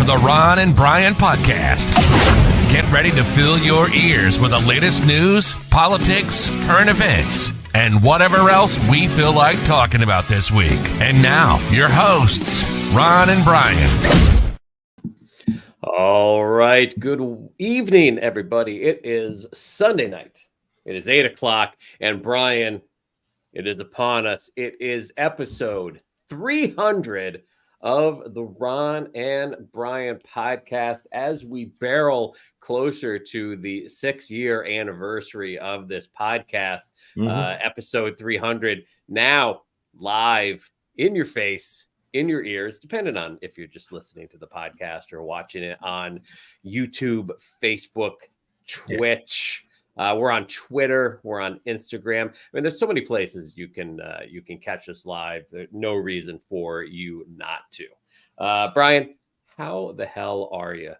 the Ron and Brian Podcast. Get ready to fill your ears with the latest news, politics, current events, and whatever else we feel like talking about this week. And now, your hosts, Ron and Brian. All right. Good evening, everybody. It is Sunday night. It is 8 o'clock. And Brian, it is upon us. It is episode 300 of the Ron and Brian podcast as we barrel closer to the 6-year anniversary of this podcast. Episode 300 now live in your face, in your ears, depending on if you're just listening to the podcast or watching it on YouTube, Facebook, Twitch. We're on Twitter. We're on Instagram. I mean, there's so many places you can catch us live. There's no reason for you not to. Brian, how the hell are you?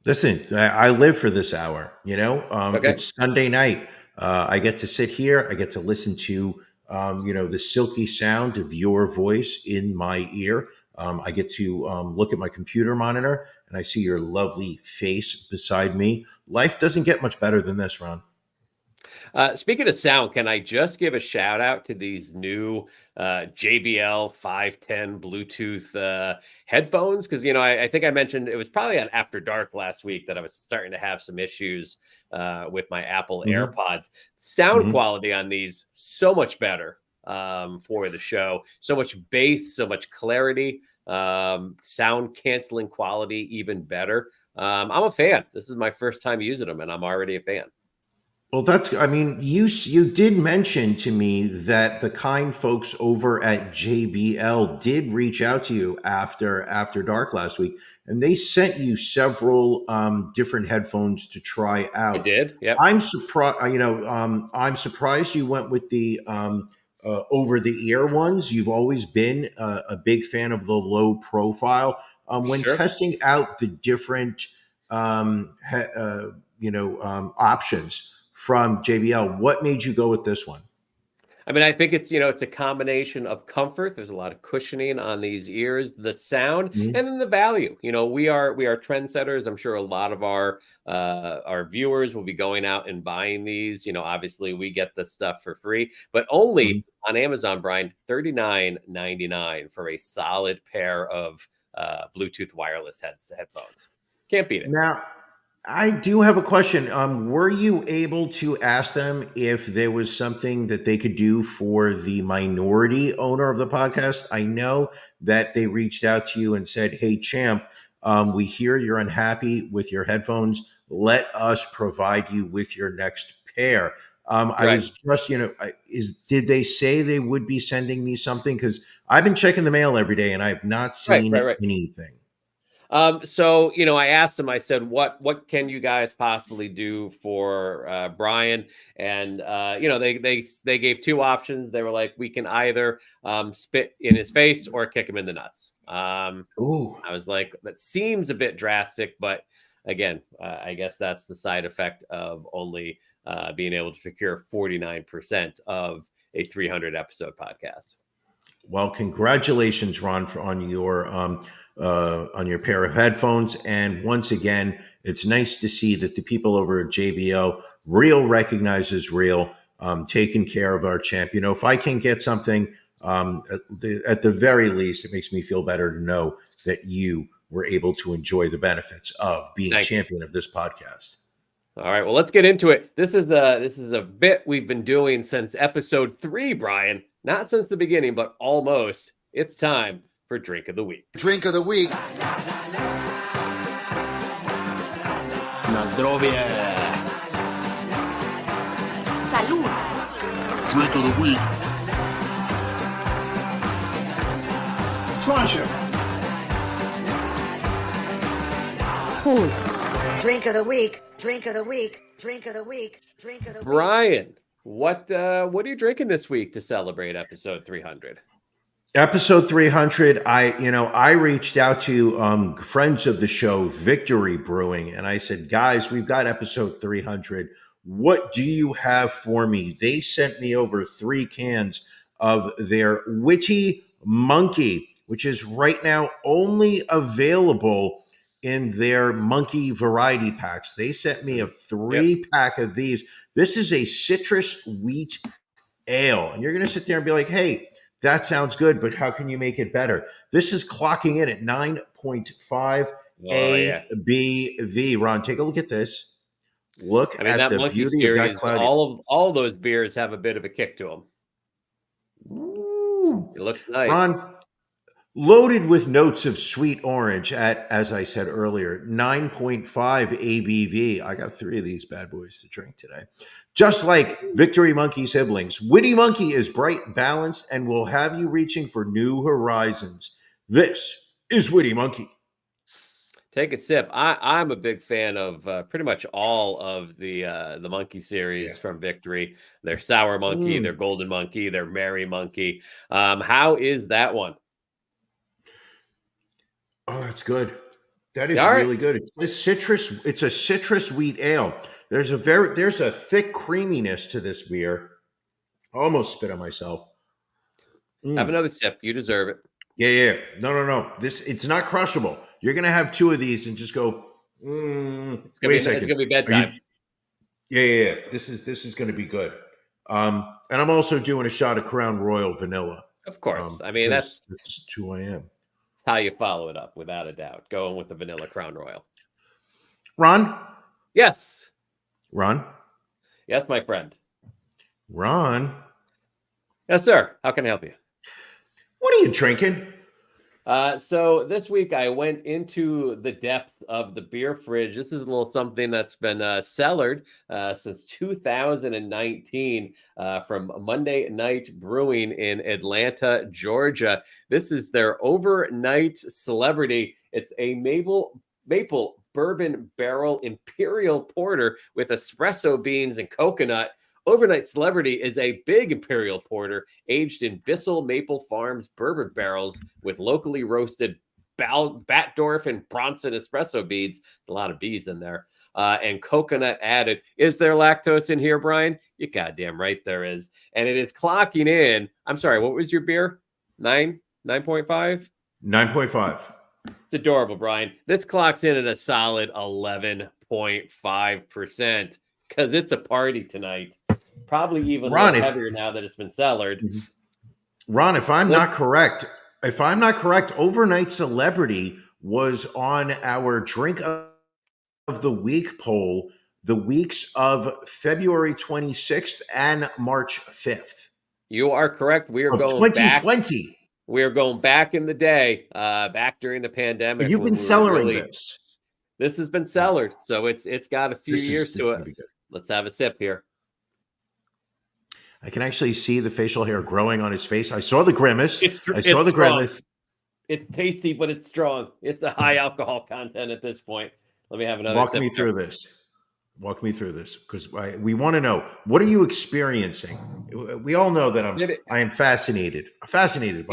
Listen, I live for this hour. It's Sunday night. I get to sit here. I get to listen to the silky sound of your voice in my ear. I get to look at my computer monitor and I see your lovely face beside me. Life doesn't get much better than this, Ron. Speaking of sound, can I just give a shout out to these new JBL 510 Bluetooth headphones? Because, I think I mentioned it was probably on After Dark last week that I was starting to have some issues with my Apple AirPods. Sound quality on these, so much better for the show. So much bass, so much clarity, sound canceling quality, even better. I'm a fan. This is my first time using them, and I'm already a fan. Well, you did mention to me that the kind folks over at JBL did reach out to you after dark last week, and they sent you several different headphones to try out. I did. Yeah. I'm surprised. I'm surprised you went with the over the ear ones. You've always been a big fan of the low profile. When testing out the different options from JBL, what made you go with this one? I mean, I think it's a combination of comfort. There's a lot of cushioning on these ears, the sound, and then the value. We are trendsetters. I'm sure a lot of our viewers will be going out and buying these. Obviously we get the stuff for free, but only on Amazon, Brian, $39.99 for a solid pair of Bluetooth wireless headphones. Can't beat it. Now, I do have a question. Were you able to ask them if there was something that they could do for the minority owner of the podcast? I know that they reached out to you and said, "Hey, champ, we hear you're unhappy with your headphones. Let us provide you with your next pair." I was just, did they say they would be sending me something? Because I've been checking the mail every day and I have not seen anything. So, I asked him, I said, what can you guys possibly do for Brian? And, they gave two options. They were like, we can either spit in his face or kick him in the nuts. I was like, that seems a bit drastic, but again, I guess that's the side effect of only being able to procure 49% of a 300 episode podcast. Well, congratulations, Ron, on your pair of headphones. And once again, it's nice to see that the people over at JBL, real recognizes real, taking care of our champ. If I can get something, at the very least, it makes me feel better to know that you were able to enjoy the benefits of being a champion of this podcast. All right, well, let's get into it. This is a bit we've been doing since episode 3, Brian. Not since the beginning, but almost. It's time for Drink of the Week. Drink of the Week. Na zdrowie. Salud. Drink of the Week. Friendship. Who's? Drink of the Week. Drink of the Week. Drink of the Week. Drink of the Week. Brian, what are you drinking this week to celebrate episode 300? Episode 300, I reached out to friends of the show, Victory Brewing, and I said, guys, we've got episode 300. What do you have for me? They sent me over 3 cans of their Witty Monkey which is right now only available in their monkey variety packs. They sent me a 3-pack of these. This is a citrus wheat ale. And you're going to sit there and be like, hey, that sounds good, but how can you make it better? This is clocking in at 9.5 ABV. Ron, take a look at this. Look at that the monkey beauty series, of that cloudy. all those beers have a bit of a kick to them. Ooh. It looks nice. Ron, loaded with notes of sweet orange at, as I said earlier, 9.5 ABV. I got 3 of these bad boys to drink today. Just like Victory Monkey siblings, Witty Monkey is bright, balanced, and will have you reaching for new horizons. This is Witty Monkey. Take a sip. I'm a big fan of pretty much all of the Monkey series from Victory. Their Sour Monkey, their Golden Monkey, their Merry Monkey. How is that one? Oh, that's good. That is really good. It's citrus. It's a citrus wheat ale. There's a thick creaminess to this beer. I almost spit on myself. Have another sip. You deserve it. Yeah. No. It's not crushable. You're gonna have 2 of these and just go. It's gonna be bedtime. Yeah. This is gonna be good. And I'm also doing a shot of Crown Royal Vanilla. Of course. That's 2 a.m. how you follow it up, without a doubt. Going with the vanilla Crown Royal. Ron? Yes. Ron? Yes, my friend. Ron? Yes, sir. How can I help you? What are you drinking? So this week I went into the depth of the beer fridge. This is a little something that's been cellared since 2019 from Monday Night Brewing in Atlanta, Georgia. This is their overnight celebrity. It's a maple bourbon barrel imperial porter with espresso beans and coconut. Overnight Celebrity is a big imperial porter aged in Bissell Maple Farms bourbon barrels with locally roasted Batdorf and Bronson espresso beans. There's a lot of bees in there. And coconut added. Is there lactose in here, Brian? You're goddamn right there is. And it is clocking in. I'm sorry, what was your beer? 9.5? 9.5. It's adorable, Brian. This clocks in at a solid 11.5%. Because it's a party tonight. Probably even heavier now that it's been cellared. Ron, if I'm not correct, Overnight Celebrity was on our Drink of the Week poll the weeks of February 26th and March 5th. You are correct. We are going 2020. Back. We are going back in the day, back during the pandemic. You've been cellaring this. This has been cellared, so it's got a few years to it. Let's have a sip here. I can actually see the facial hair growing on his face. I saw the grimace. Grimace. It's tasty, but it's strong. It's a high alcohol content at this point. Let me have another sip. Walk me through this because we want to know, what are you experiencing? We all know that I am fascinated by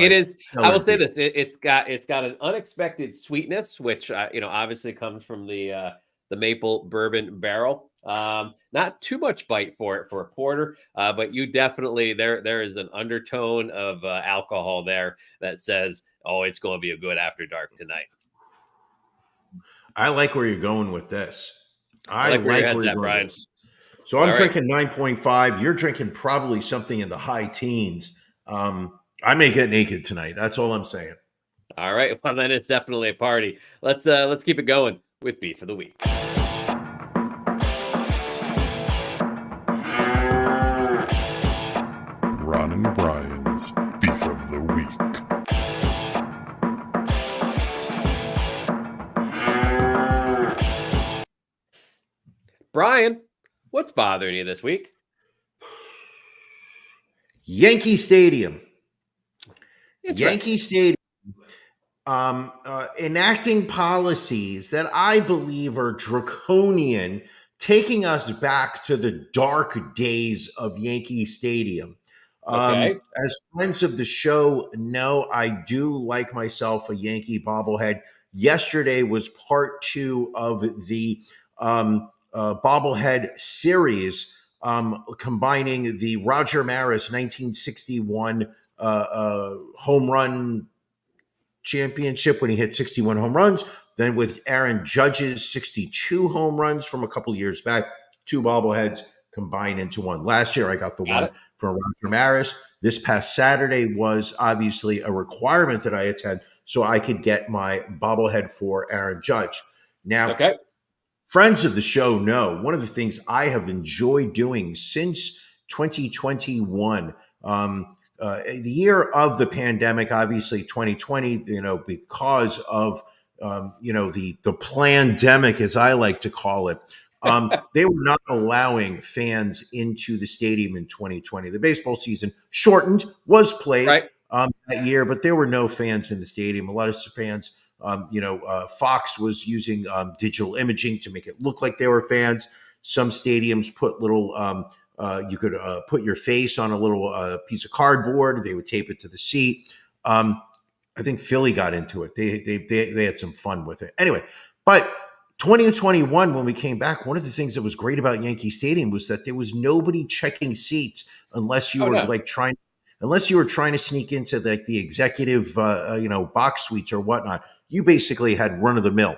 it. Is I will say this: it's got an unexpected sweetness, which obviously comes from the maple bourbon barrel. Not too much bite for it for a porter, but you definitely there is an undertone of alcohol there that says, oh, it's going to be a good after dark tonight. I like where you're going with this. I like where you're going, Brian. So I'm drinking 9.5. You're drinking probably something in the high teens. I may get naked tonight. That's all I'm saying. All right. Well, then it's definitely a party. Let's keep it going with Beef of the Week. Ron and Brian's Beef of the Week. Brian, what's bothering you this week? Yankee Stadium. Yankee Stadium enacting policies that I believe are draconian, taking us back to the dark days of Yankee Stadium. Okay. As friends of the show know, I do like myself a Yankee bobblehead. Yesterday was part 2 of the bobblehead series, combining the Roger Maris 1961 home run championship when he hit 61 home runs. Then with Aaron Judge's 62 home runs from a couple years back, 2 bobbleheads combined into one. Last year, I got the one for Roger Maris. This past Saturday was obviously a requirement that I attend so I could get my bobblehead for Aaron Judge. Now, friends of the show know one of the things I have enjoyed doing since 2021, the year of the pandemic, obviously 2020, because of the plandemic, as I like to call it. They were not allowing fans into the stadium in 2020. The baseball season shortened, was played that year, but there were no fans in the stadium. A lot of fans, Fox was using digital imaging to make it look like they were fans. Some stadiums put little, you could put your face on a little piece of cardboard. They would tape it to the seat. I think Philly got into it. They had some fun with it. Anyway, but 2021, when we came back, one of the things that was great about Yankee Stadium was that there was nobody checking seats unless you were trying to sneak into the executive, box suites or whatnot. You basically had run of the mill.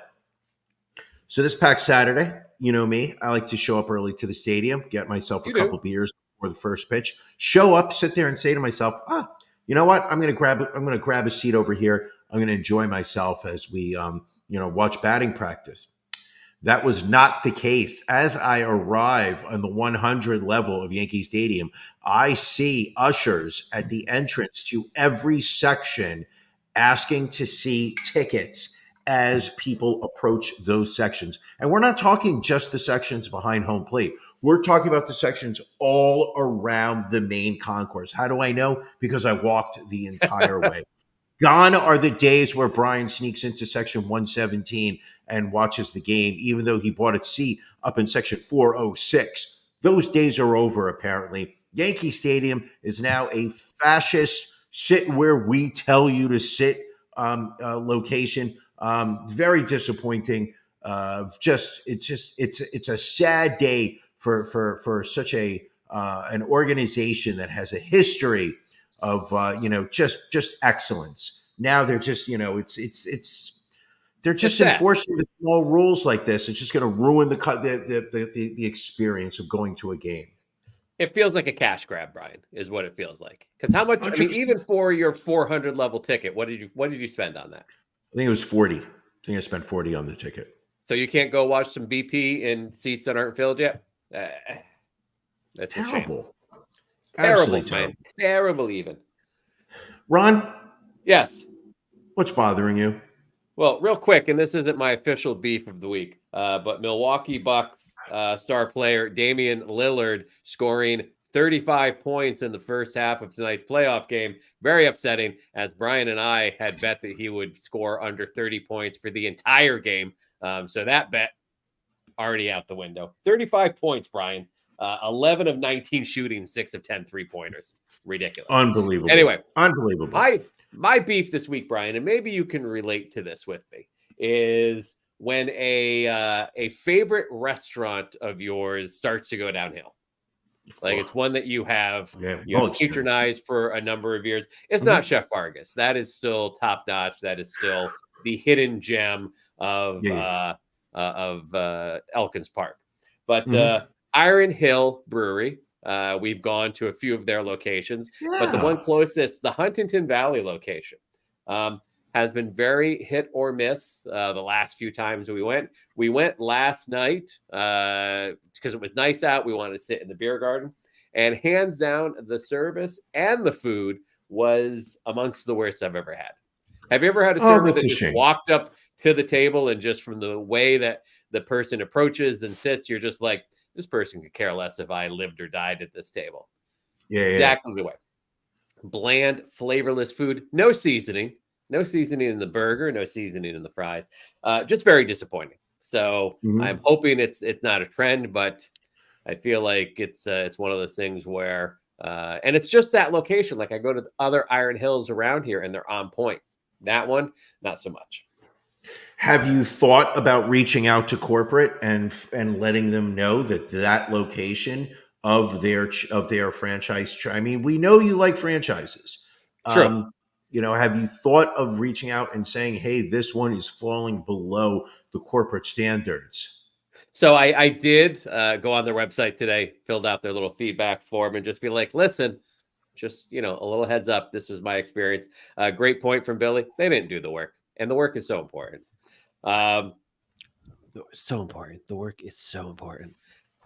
So this past Saturday, you know me, I like to show up early to the stadium, get myself a couple beers before the first pitch, show up, sit there and say to myself, you know what? I'm going to grab a seat over here. I'm going to enjoy myself as we, watch batting practice. That was not the case. As I arrive on the 100 level of Yankee Stadium, I see ushers at the entrance to every section asking to see tickets as people approach those sections. And we're not talking just the sections behind home plate. We're talking about the sections all around the main concourse. How do I know? Because I walked the entire way. Gone are the days where Brian sneaks into section 117 and watches the game, even though he bought a seat up in section 406. Those days are over, apparently. Yankee Stadium is now a fascist sit where we tell you to sit location. Very disappointing. It's a sad day for such an organization that has a history of just excellence. Now they're just they're just enforcing the small rules like this. It's just going to ruin the experience of going to a game. It feels like a cash grab, Brian, is what it feels like. Because how much? 100%. I mean, even for your 400 level ticket, what did you spend on that? I think it was 40. I think I spent 40 on the ticket. So you can't go watch some BP in seats that aren't filled yet. That's terrible. Terrible, man. Terrible, even. Ron? Yes. What's bothering you? Well, real quick, and this isn't my official beef of the week, but Milwaukee Bucks star player Damian Lillard scoring 35 points in the first half of tonight's playoff game. Very upsetting, as Brian and I had bet that he would score under 30 points for the entire game. So that bet already out the window. 35 points, Brian. 11 of 19 shooting, 6 of 10 3-pointers. Ridiculous. Unbelievable. Anyway, unbelievable. My beef this week, Brian, and maybe you can relate to this with me, is when a favorite restaurant of yours starts to go downhill. Like it's one that you have patronized for a number of years. It's not Chef Vargas. That is still top notch. That is still the hidden gem of Elkins Park. But Iron Hill Brewery, we've gone to a few of their locations, but the one closest, the Huntington Valley location, has been very hit or miss the last few times we went. We went last night because it was nice out. We wanted to sit in the beer garden, and hands down, the service and the food was amongst the worst I've ever had. Have you ever had a server that just walked up to the table and just from the way that the person approaches and sits, you're just like, this person could care less if I lived or died at this table. Exactly the way. Bland, flavorless food, no seasoning in the burger, no seasoning in the fries. Just very disappointing. So I'm hoping it's not a trend, but I feel like it's one of those things where, and it's just that location. Like I go to the other Iron Hills around here and they're on point. That one, not so much. Have you thought about reaching out to corporate and letting them know that location of their franchise? I mean, we know you like franchises. True. have you thought of reaching out and saying, hey, this one is falling below the corporate standards? So I did go on their website today, filled out their little feedback form, and just be like, listen, just, a little heads up. This was my experience. Great point from Billy. They didn't do the work, and the work is so important. So important. The work is so important.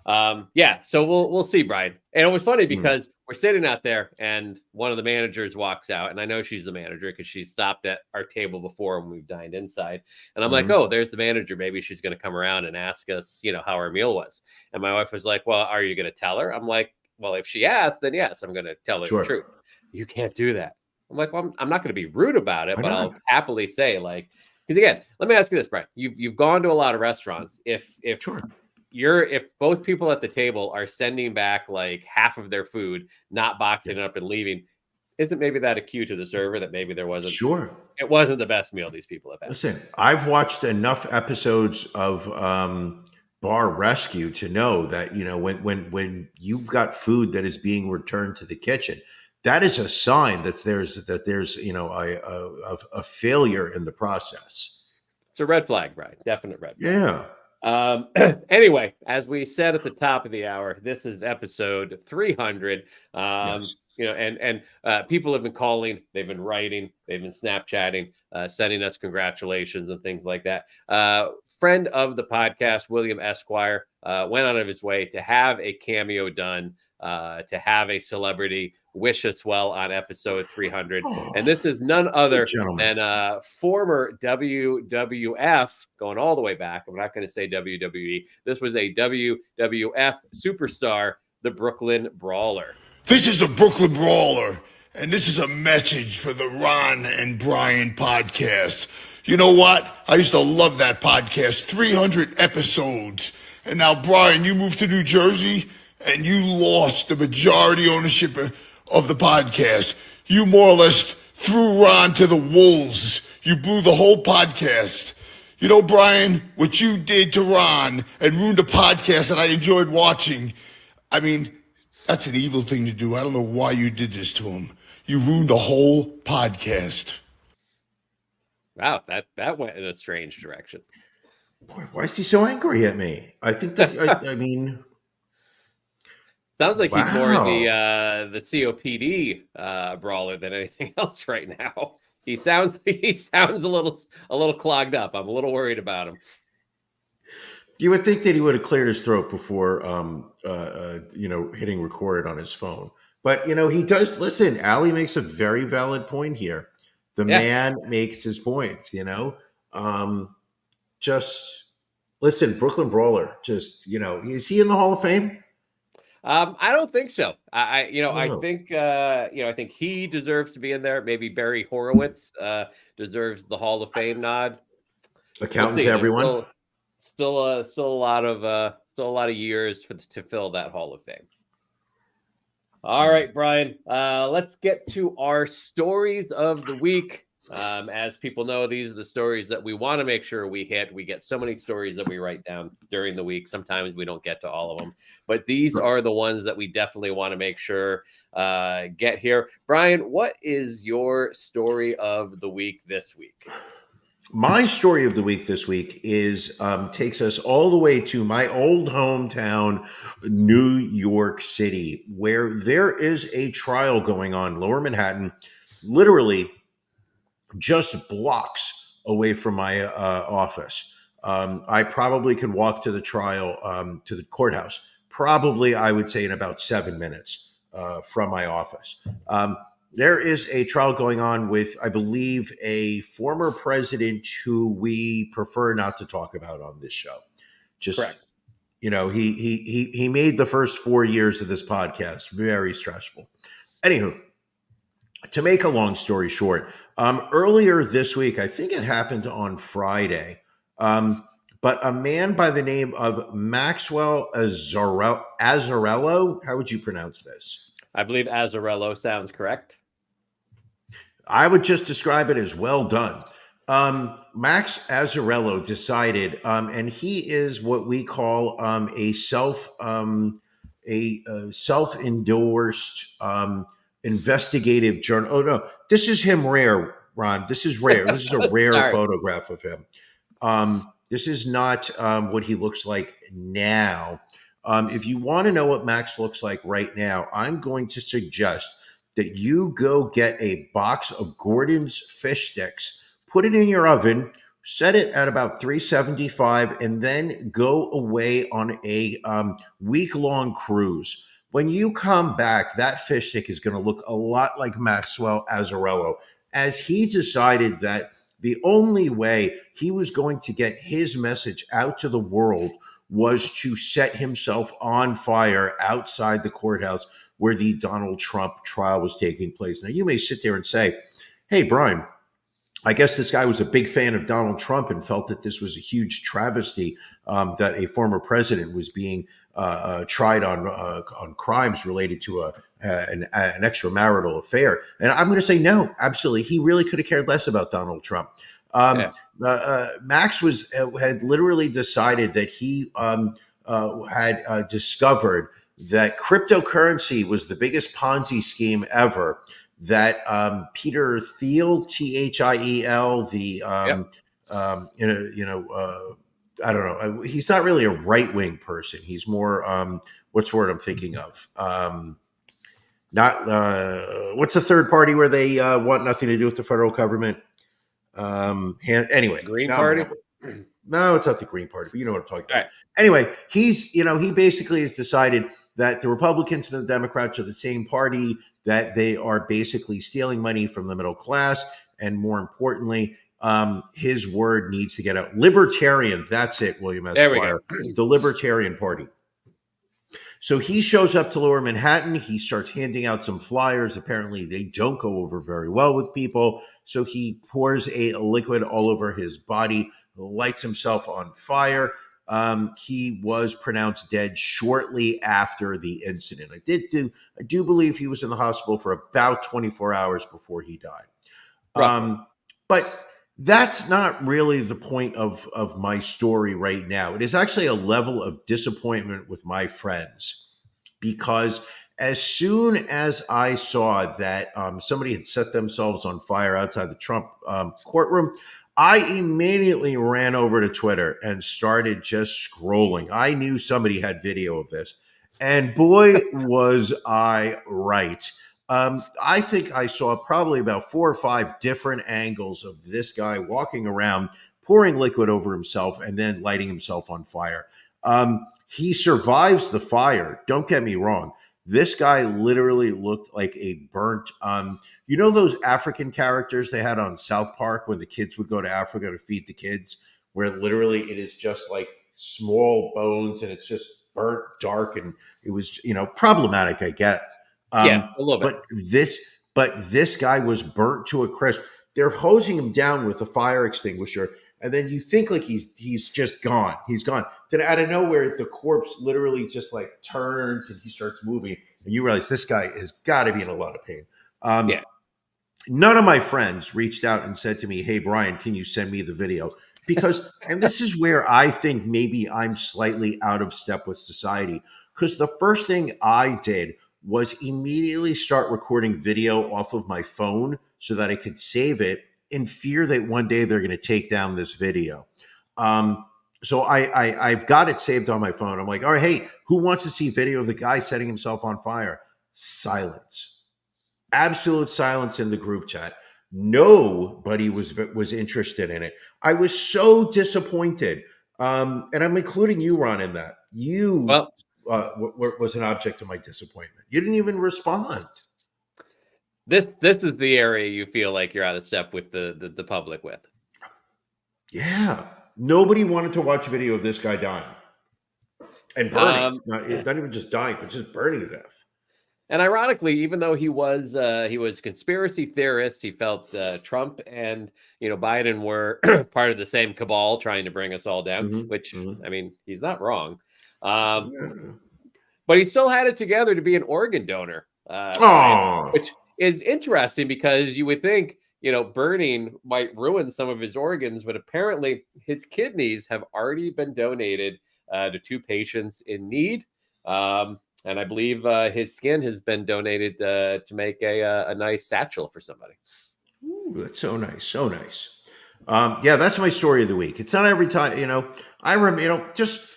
Yeah, so we'll see, Brian. And it was funny because we're sitting out there and one of the managers walks out, and I know she's the manager because she stopped at our table before when we dined inside. And I'm like, oh, there's the manager. Maybe she's going to come around and ask us, how our meal was. And my wife was like, well, are you going to tell her? I'm like, well, if she asked, then yes, I'm going to tell her the truth. You can't do that. I'm like, well, I'm not going to be rude about it, but I'll happily say, because again, let me ask you this, Brian. You've gone to a lot of restaurants. If both people at the table are sending back like half of their food, not boxing it up and leaving, isn't maybe that a cue to the server that maybe there wasn't? Sure. It wasn't the best meal these people have had. Listen, I've watched enough episodes of Bar Rescue to know that, when you've got food that is being returned to the kitchen, that is a sign that there's a failure in the process. It's a red flag, Brian. Definite red flag. Yeah. Anyway, as we said at the top of the hour, this is episode 300. Yes. And people have been calling, they've been writing, they've been Snapchatting, sending us congratulations and things like that. Friend of the podcast, William Esquire, went out of his way to have a cameo done, to have a celebrity wish us well on episode 300. And this is none other than former WWF, going all the way back. I'm not going to say WWE. This was a WWF superstar, the Brooklyn Brawler. This is the Brooklyn Brawler, and this is a message for the Ron and Brian podcast. You know what? I used to love that podcast, 300 episodes. And now, Brian, you moved to New Jersey, and you lost the majority ownership of the podcast. You more or less threw Ron to the wolves. You blew the whole podcast. You know, Brian, what you did to Ron and ruined a podcast that I enjoyed watching, I mean, that's an evil thing to do. I don't know why you did this to him. You ruined a whole podcast. Wow, that went in a strange direction. Boy, why is he so angry at me? I think that, I mean... Sounds like he's more the COPD brawler than anything else right now. He sounds a little clogged up. I'm a little worried about him. You would think that he would have cleared his throat before, hitting record on his phone. But, he does listen. Ali makes a very valid point here. The man makes his points, just listen, Brooklyn Brawler, is he in the Hall of Fame? I don't think so. I think he deserves to be in there. Maybe Barry Horowitz deserves the Hall of Fame nod. Accountant to everyone. Still a lot of years to fill that Hall of Fame. All right, Brian. Let's get to our stories of the week. As people know, these are the stories that we want to make sure we hit. We get so many stories that we write down during the week. Sometimes we don't get to all of them, but these are the ones that we definitely want to make sure get here. Brian, what is your story of the week this week? My story of the week this week takes us all the way to my old hometown, New York City, where there is a trial going on, Lower Manhattan, literally just blocks away from my office. I probably could walk to the trial, to the courthouse, probably, I would say, in about 7 minutes from my office. There is a trial going on with, I believe, a former president who we prefer not to talk about on this show. Correct. He made the first 4 years of this podcast very stressful. Anywho, to make a long story short, earlier this week, I think it happened on Friday, but a man by the name of Maxwell Azzarello, how would you pronounce this? I believe Azzarello sounds correct. I would just describe it as well done. Max Azzarello decided, and he is what we call a self-endorsed investigative journal. Oh no, this is him rare, Ron. This is rare. This is a rare Sorry. photograph of him. This is not what he looks like now. If you want to know what Max looks like right now, I'm going to suggest that you go get a box of Gordon's fish sticks, put it in your oven, set it at about 375, and then go away on a week-long cruise. When you come back, that fish stick is going to look a lot like Maxwell Azzarello, as he decided that the only way he was going to get his message out to the world was to set himself on fire outside the courthouse where the Donald Trump trial was taking place. Now, you may sit there and say, hey, Brian, I guess this guy was a big fan of Donald Trump and felt that this was a huge travesty that a former president was being tried on crimes related to an extramarital affair. And I'm going to say no, absolutely. He really could have cared less about Donald Trump. Max had literally decided that he had discovered that cryptocurrency was the biggest Ponzi scheme ever. That Peter Thiel, Thiel, I don't know. He's not really a right-wing person. He's more, what's the word I'm thinking of? What's the third party where they want nothing to do with the federal government? Anyway. Green Party? No, it's not the Green Party, but you know what I'm talking about. Right. Anyway, he basically has decided that the Republicans and the Democrats are the same party, that they are basically stealing money from the middle class. And more importantly, his word needs to get out. Libertarian, that's it, William Esquire. The Libertarian Party. So he shows up to Lower Manhattan. He starts handing out some flyers. Apparently, they don't go over very well with people. So he pours a liquid all over his body, lights himself on fire. He was pronounced dead shortly after the incident. I do believe he was in the hospital for about 24 hours before he died. But that's not really the point of my story right now. It is actually a level of disappointment with my friends, because as soon as I saw that somebody had set themselves on fire outside the Trump courtroom, I immediately ran over to Twitter and started just scrolling. I knew somebody had video of this, and boy, was I right. I think I saw probably about 4 or 5 different angles of this guy walking around, pouring liquid over himself and then lighting himself on fire. He survives the fire. Don't get me wrong. This guy literally looked like a burnt, you know those African characters they had on South Park when the kids would go to Africa to feed the kids, where literally it is just like small bones and it's just burnt dark, and it was, problematic, I get. A little bit. But this guy was burnt to a crisp. They're hosing him down with a fire extinguisher, and then you think like he's just gone. He's gone. Then out of nowhere, the corpse literally just like turns and he starts moving, and you realize this guy has got to be in a lot of pain. None of my friends reached out and said to me, "Hey, Brian, can you send me the video?" Because, and this is where I think maybe I'm slightly out of step with society, because the first thing I did was immediately start recording video off of my phone so that I could save it, in fear that one day they're going to take down this video. So I've got it saved on my phone. I'm like, all right, hey, who wants to see video of the guy setting himself on fire? Silence. Absolute silence in the group chat. Nobody was interested in it. I was so disappointed. And I'm including you, Ron, in that. Was an object of my disappointment. You didn't even respond. This is the area you feel like you're out of step with the public with. Yeah. Nobody wanted to watch a video of this guy dying and burning. Not even just dying, but just burning to death. And ironically, even though he was conspiracy theorist, he felt Trump and Biden were part of the same cabal trying to bring us all down. Which I mean, he's not wrong. But he still had it together to be an organ donor, which is interesting, because you would think, burning might ruin some of his organs, but apparently his kidneys have already been donated to 2 patients in need. And I believe his skin has been donated to make a nice satchel for somebody. Ooh, that's so nice. So nice. Yeah, that's my story of the week. It's not every time, I remember, just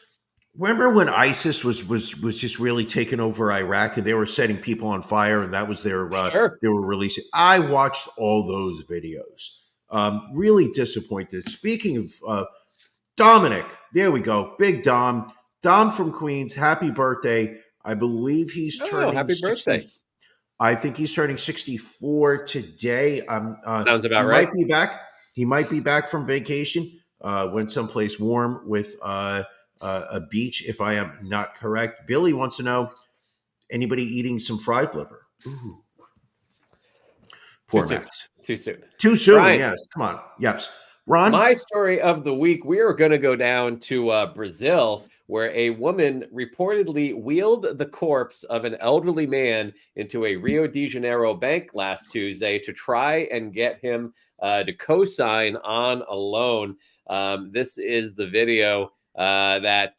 remember when ISIS was just really taking over Iraq and they were setting people on fire and that was Sure. they were releasing. I watched all those videos. Really disappointed. Speaking of Dominic, there we go. Big Dom. Dom from Queens. Happy birthday. I believe he's Oh, turning happy 60. birthday. I think he's turning 64 today. Sounds about He right. might be back. He might be back from vacation. Went someplace warm with a beach, if I am not correct. Billy wants to know, anybody eating some fried liver? Ooh. Poor Too soon. Max. Too soon. Too soon, Brian, yes. Come on. Yes. Ron? my story of the week, we are going to go down to Brazil, where a woman reportedly wheeled the corpse of an elderly man into a Rio de Janeiro bank last Tuesday to try and get him to co-sign on a loan. This is the video that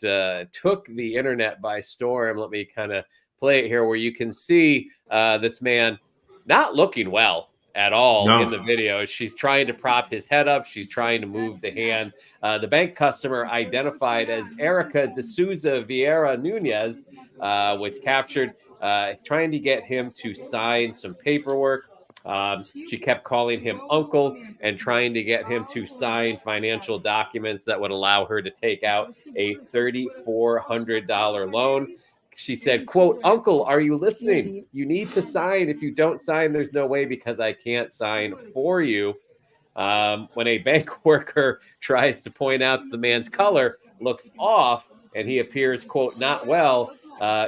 took the internet by storm. Let me kind of play it here, where you can see this man not looking well at all in the No. video. She's trying to prop his head up. She's trying to move the hand. The bank customer, identified as Erica de Souza Vieira Nunez, was captured trying to get him to sign some paperwork. She kept calling him uncle and trying to get him to sign financial documents that would allow her to take out a $3,400 loan. She said, quote, "Uncle, are you listening? You need to sign. If you don't sign, there's no way because I can't sign for you." When a bank worker tries to point out that the man's color looks off and he appears, quote, "not well,"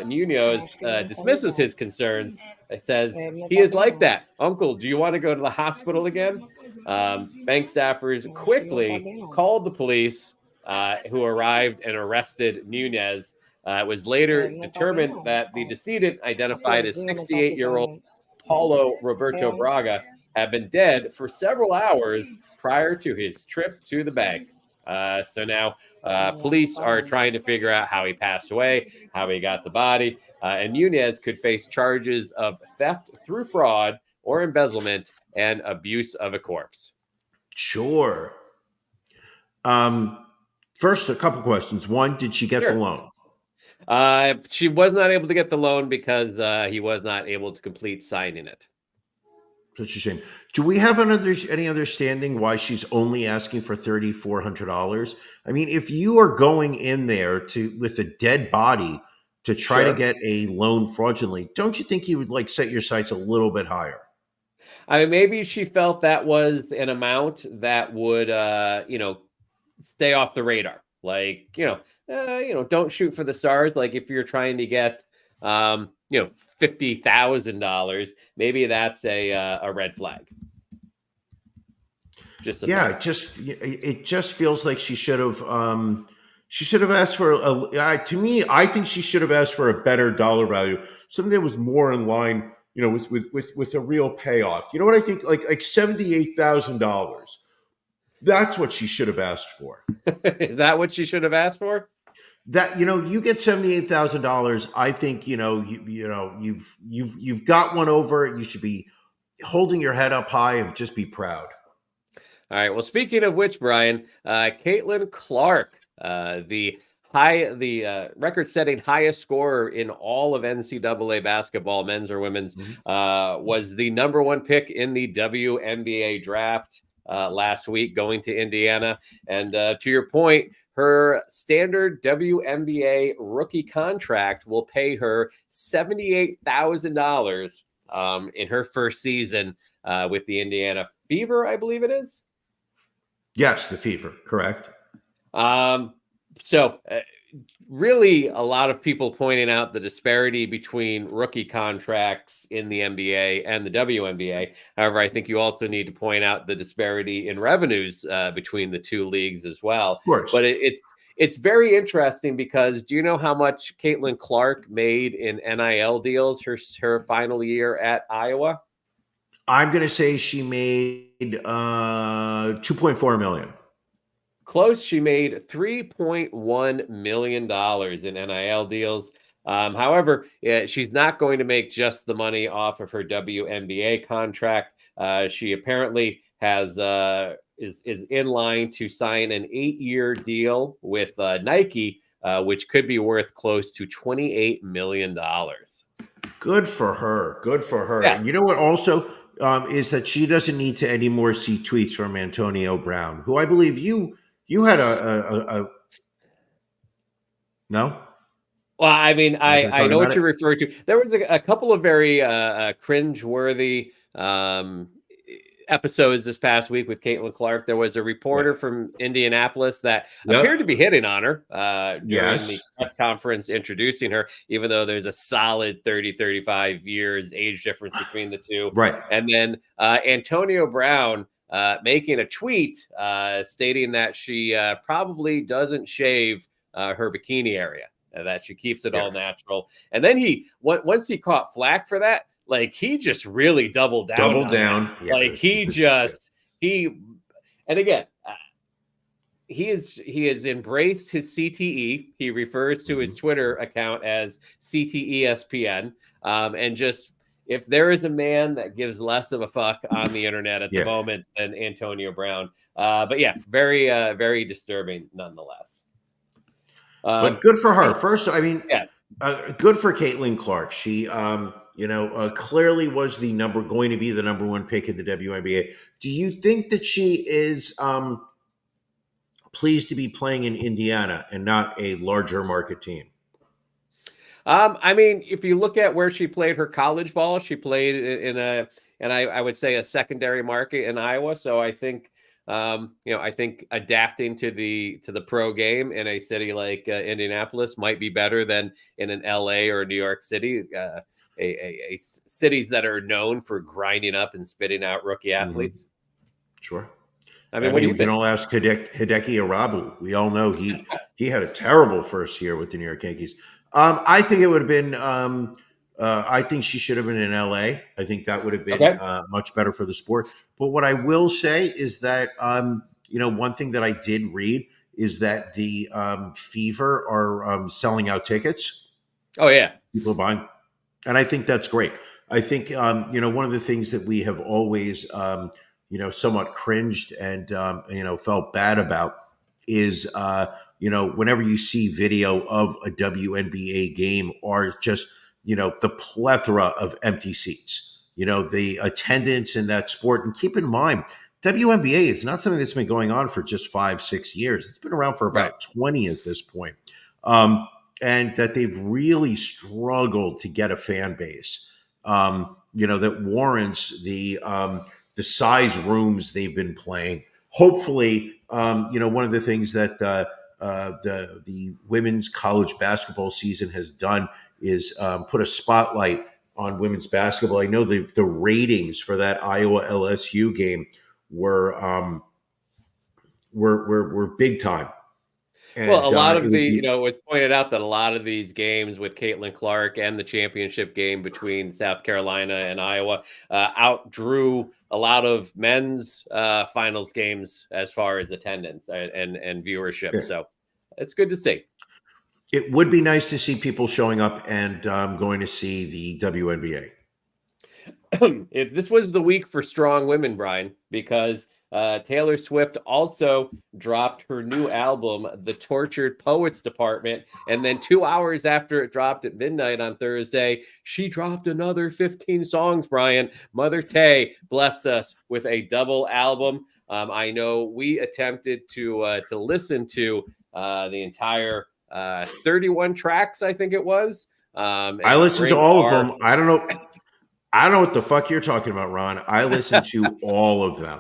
Nunez dismisses his concerns. It says, "He is like that. Uncle, do you want to go to the hospital again?" Bank staffers quickly called the police, who arrived and arrested Nunez. It was later determined that the decedent, identified as 68-year-old Paulo Roberto Braga, had been dead for several hours prior to his trip to the bank. So now police are trying to figure out how he passed away, how he got the body, and Nunez could face charges of theft through fraud or embezzlement and abuse of a corpse. Sure. First, a couple questions. One, did she get Sure. the loan? She was not able to get the loan because he was not able to complete signing it. Such a shame. Do we have any understanding why she's only asking for $3,400? I mean, if you are going in there with a dead body to try to get a loan fraudulently, don't you think you would set your sights a little bit higher? I mean, maybe she felt that was an amount that would, stay off the radar. Don't shoot for the stars. Like if you're trying to get, $50,000, maybe that's a red flag. It just feels like she should have asked for to me, I think she should have asked for a better dollar value, something that was more in line, with a real payoff. You know what I think? Like $78,000. That's what she should have asked for. Is that what she should have asked for? That you get $78,000. I think you've got one over it. You should be holding your head up high and just be proud. All right. Well, speaking of which, Brian, Caitlin Clark, the record-setting highest scorer in all of NCAA basketball, men's or women's, was the number one pick in the WNBA draft last week, going to Indiana. And to your point, her standard WNBA rookie contract will pay her $78,000 in her first season with the Indiana Fever, I believe it is. Yes, the Fever, correct. Really a lot of people pointing out the disparity between rookie contracts in the NBA and the WNBA. However, I think you also need to point out the disparity in revenues between the two leagues as well. Of course. But it's very interesting because do you know how much Caitlin Clark made in NIL deals her final year at Iowa? I'm going to say she made $2.4 million. Close. She made $3.1 million in NIL deals. However, she's not going to make just the money off of her WNBA contract. She apparently has is in line to sign an 8-year deal with Nike, which could be worth close to $28 million. Good for her. Good for her. Yeah. And you know what also is that she doesn't need to anymore see tweets from Antonio Brown, who I believe you had a no? Well, I mean, Not gonna I talk know about what it? you're referring to. There was a couple of very cringe-worthy episodes this past week with Caitlin Clark. There was a reporter from Indianapolis that appeared to be hitting on her during the Yes. press conference introducing her, even though there's a solid 30, 35 years age difference between the two. Right. And then Antonio Brown making a tweet stating that she probably doesn't shave her bikini area, that she keeps it all natural. And then once he caught flack for that, like he just really doubled down. Double down. Yeah, like he and again, he has embraced his CTE. He refers to his Twitter account as CTESPN. And just, if there is a man that gives less of a fuck on the internet at the moment than Antonio Brown. But yeah, very, very disturbing nonetheless. But good for her. First, I mean, yes. Good for Caitlin Clark. She, clearly was going to be the number one pick in the WNBA. Do you think that she is pleased to be playing in Indiana and not a larger market team? I mean, if you look at where she played her college ball, she played and I would say a secondary market in Iowa. So I think, I think adapting to the pro game in a city like Indianapolis might be better than in an LA or New York City, cities that are known for grinding up and spitting out rookie athletes. Sure. I mean, what do you we think? can all ask Hideki Arabu. We all know he had a terrible first year with the New York Yankees. I think it would have been. I think she should have been in LA. I think that would have been much better for the sport. But what I will say is that, one thing that I did read is that the Fever are selling out tickets. Oh, yeah. People are buying. And I think that's great. I think, one of the things that we have always, somewhat cringed and, felt bad about is, whenever you see video of a WNBA game or just, the plethora of empty seats, the attendance in that sport. And keep in mind, WNBA is not something that's been going on for just 5-6 years. It's been around for about 20 at this point. And that they've really struggled to get a fan base, that warrants the size rooms they've been playing. Hopefully, one of the things that the women's college basketball season has done is put a spotlight on women's basketball. I know the ratings for that Iowa LSU game were big time. And, well, a lot of it was pointed out that a lot of these games with Caitlin Clark and the championship game between South Carolina and Iowa outdrew a lot of men's finals games as far as attendance and viewership. Yeah. So it's good to see. It would be nice to see people showing up and going to see the WNBA. If this was the week for strong women, Brian, because Taylor Swift also dropped her new album, The Tortured Poets Department. And then 2 hours after it dropped at midnight on Thursday, she dropped another 15 songs, Brian. Mother Tay blessed us with a double album. I know we attempted to listen to the entire 31 tracks, I think it was. I listened to all of them. I don't know what the fuck you're talking about, Ron. I listened to all of them.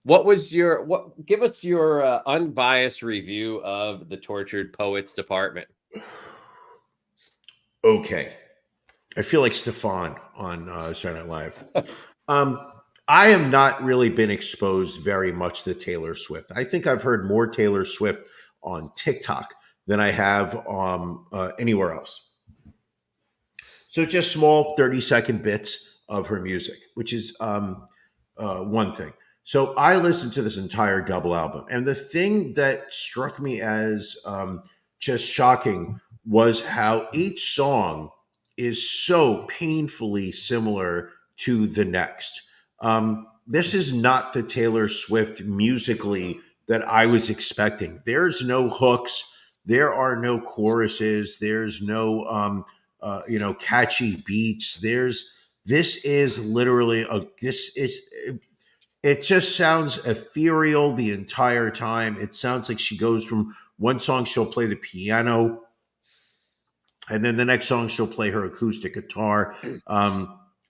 Give us your unbiased review of The Tortured Poets Department. Okay. I feel like Stefan on Saturday Night Live. I have not really been exposed very much to Taylor Swift. I think I've heard more Taylor Swift on TikTok than I have anywhere else. So just small 30-second bits of her music, which is one thing. So I listened to this entire double album. And the thing that struck me as just shocking was how each song is so painfully similar to the next. This is not the Taylor Swift musically that I was expecting. There's no hooks. There are no choruses. There's no, catchy beats. This is literally it just sounds ethereal the entire time. It sounds like she goes from one song, she'll play the piano, and then the next song, she'll play her acoustic guitar.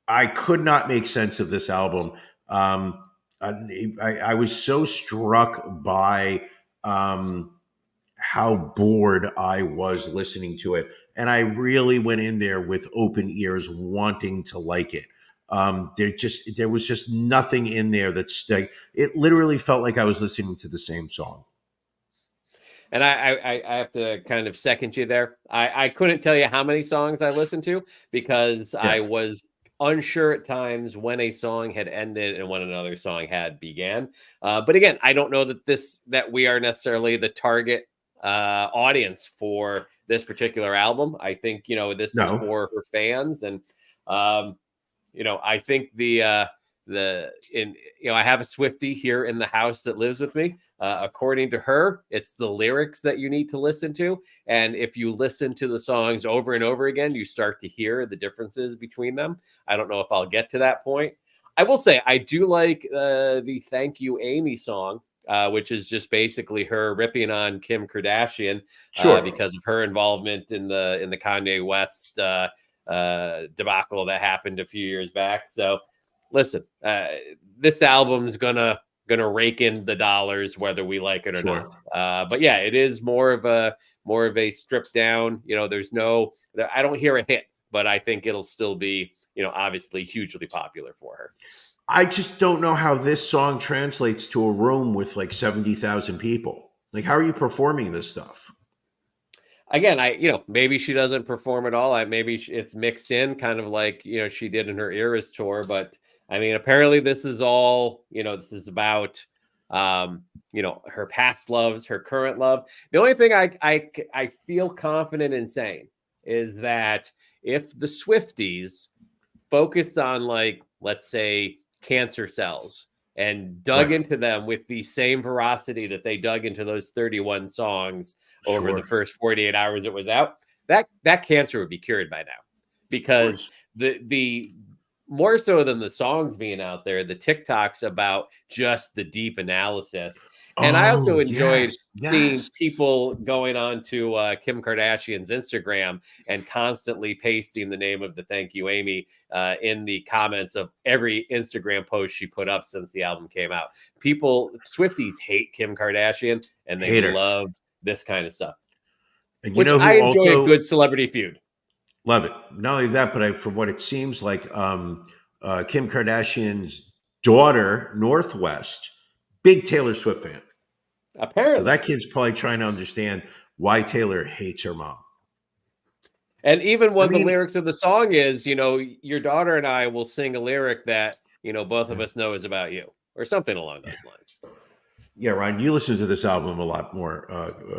I could not make sense of this album. I was so struck by how bored I was listening to it. And I really went in there with open ears, wanting to like it. There was just nothing in there that's like, it literally felt like I was listening to the same song. And I have to kind of second you there. I couldn't tell you how many songs I listened to because I was unsure at times when a song had ended and when another song had began. But again, I don't know that we are necessarily the target audience for this particular album. I think, this is for her fans. And, I think I have a Swiftie here in the house that lives with me. According to her, it's the lyrics that you need to listen to. And if you listen to the songs over and over again, you start to hear the differences between them. I don't know if I'll get to that point. I will say I do like the Thank You Amy song, which is just basically her ripping on Kim Kardashian because of her involvement in the Kanye West debacle that happened a few years back. So listen, this album's gonna rake in the dollars whether we like it or not. But yeah, it is more of a stripped down. I don't hear a hit, but I think it'll still be obviously hugely popular for her. I just don't know how this song translates to a room with like 70,000 people. Like, how are you performing this stuff? Again, maybe she doesn't perform at all. Maybe it's mixed in, kind of like she did in her Eras tour. But I mean, apparently this is all this is about her past loves, her current love. The only thing I feel confident in saying is that if the Swifties focused on, like, let's say, cancer cells and dug into them with the same veracity that they dug into those 31 songs over the first 48 hours it was out, that cancer would be cured by now. Because the more so than the songs being out there, the TikToks about just the deep analysis. And I also enjoyed seeing people going on to Kim Kardashian's Instagram and constantly pasting the name of the Thank You Amy in the comments of every Instagram post she put up since the album came out. Swifties hate Kim Kardashian and they love this kind of stuff. And which I enjoy a good celebrity feud. Love it. Not only that, but from what it seems like, Kim Kardashian's daughter, Northwest, big Taylor Swift fan. Apparently. So that kid's probably trying to understand why Taylor hates her mom. And even when the lyrics of the song is, your daughter and I will sing a lyric that, both of us know is about you, or something along those lines. Yeah, Ryan, you listen to this album a lot more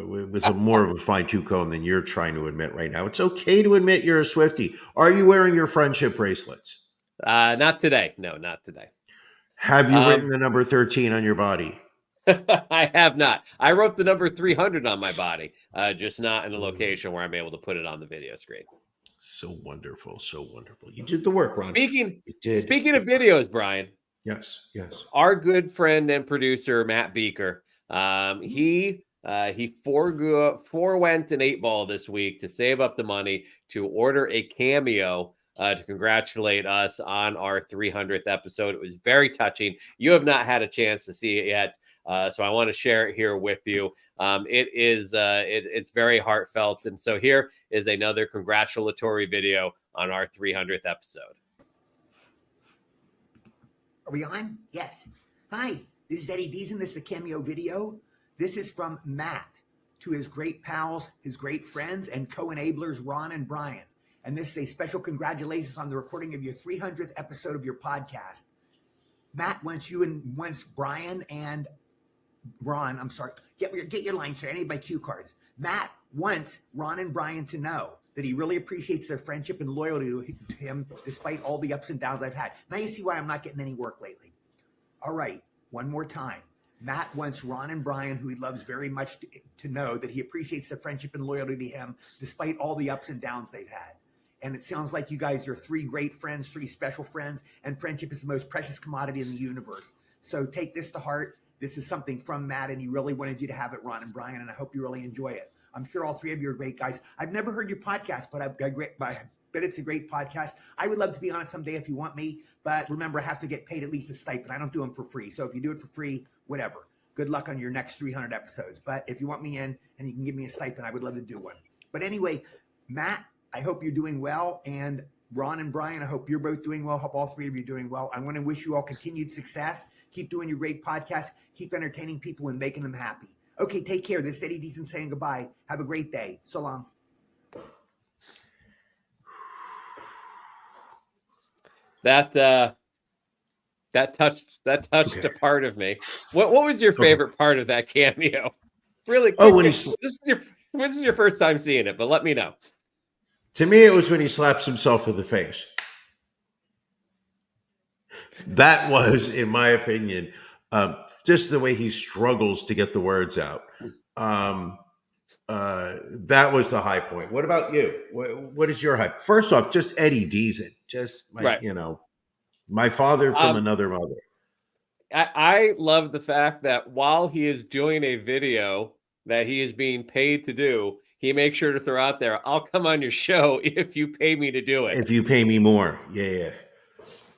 with more of a fine-tooth comb than you're trying to admit right now. It's okay to admit you're a Swiftie. Are you wearing your friendship bracelets? Not today. No, not today. Have you written the number 13 on your body? I have not. I wrote the number 300 on my body, just not in a location where I'm able to put it on the video screen. So wonderful. So wonderful. You did the work, Ron. Speaking of videos, Brian. Yes. Our good friend and producer, Matt Beaker, he forewent an 8-ball this week to save up the money to order a cameo to congratulate us on our 300th episode. It was very touching. You have not had a chance to see it yet, so I want to share it here with you. It's very heartfelt, and so here is another congratulatory video on our 300th episode. Are we on? Yes. Hi, this is Eddie Deezen. This is a cameo video. This is from Matt to his great pals, his great friends, and co-enablers, Ron and Brian. And this is a special congratulations on the recording of your 300th episode of your podcast. Matt wants Brian and Ron, I'm sorry, get your line straight. I need my cue cards. Matt wants Ron and Brian to know that he really appreciates their friendship and loyalty to him despite all the ups and downs I've had. Now you see why I'm not getting any work lately. All right, one more time. Matt wants Ron and Brian, who he loves very much, to know that he appreciates their friendship and loyalty to him despite all the ups and downs they've had. And it sounds like you guys are 3 great friends, 3 special friends, and friendship is the most precious commodity in the universe. So take this to heart. This is something from Matt, and he really wanted you to have it, Ron and Brian, and I hope you really enjoy it. I'm sure all 3 of you are great guys. I've never heard your podcast, but I bet it's a great podcast. I would love to be on it someday if you want me, but remember, I have to get paid at least a stipend. I don't do them for free. So if you do it for free, whatever. Good luck on your next 300 episodes. But if you want me in and you can give me a stipend, I would love to do one. But anyway, Matt, I hope you're doing well. And Ron and Brian, I hope you're both doing well. I hope all 3 of you are doing well. I want to wish you all continued success. Keep doing your great podcast. Keep entertaining people and making them happy. Okay, take care. This is Eddie Deezen saying goodbye. Have a great day. So long. That touched a part of me. What was your favorite part of that cameo? Really quick. Oh, when this is your first time seeing it, but let me know. To me, it was when he slaps himself in the face. That was, in my opinion, just the way he struggles to get the words out. That was the high point. What about you? What is your high? First off, just Eddie Deezen, just my father from another mother. I love the fact that while he is doing a video that he is being paid to do, he makes sure to throw out there, "I'll come on your show if you pay me to do it. If you pay me more." Yeah.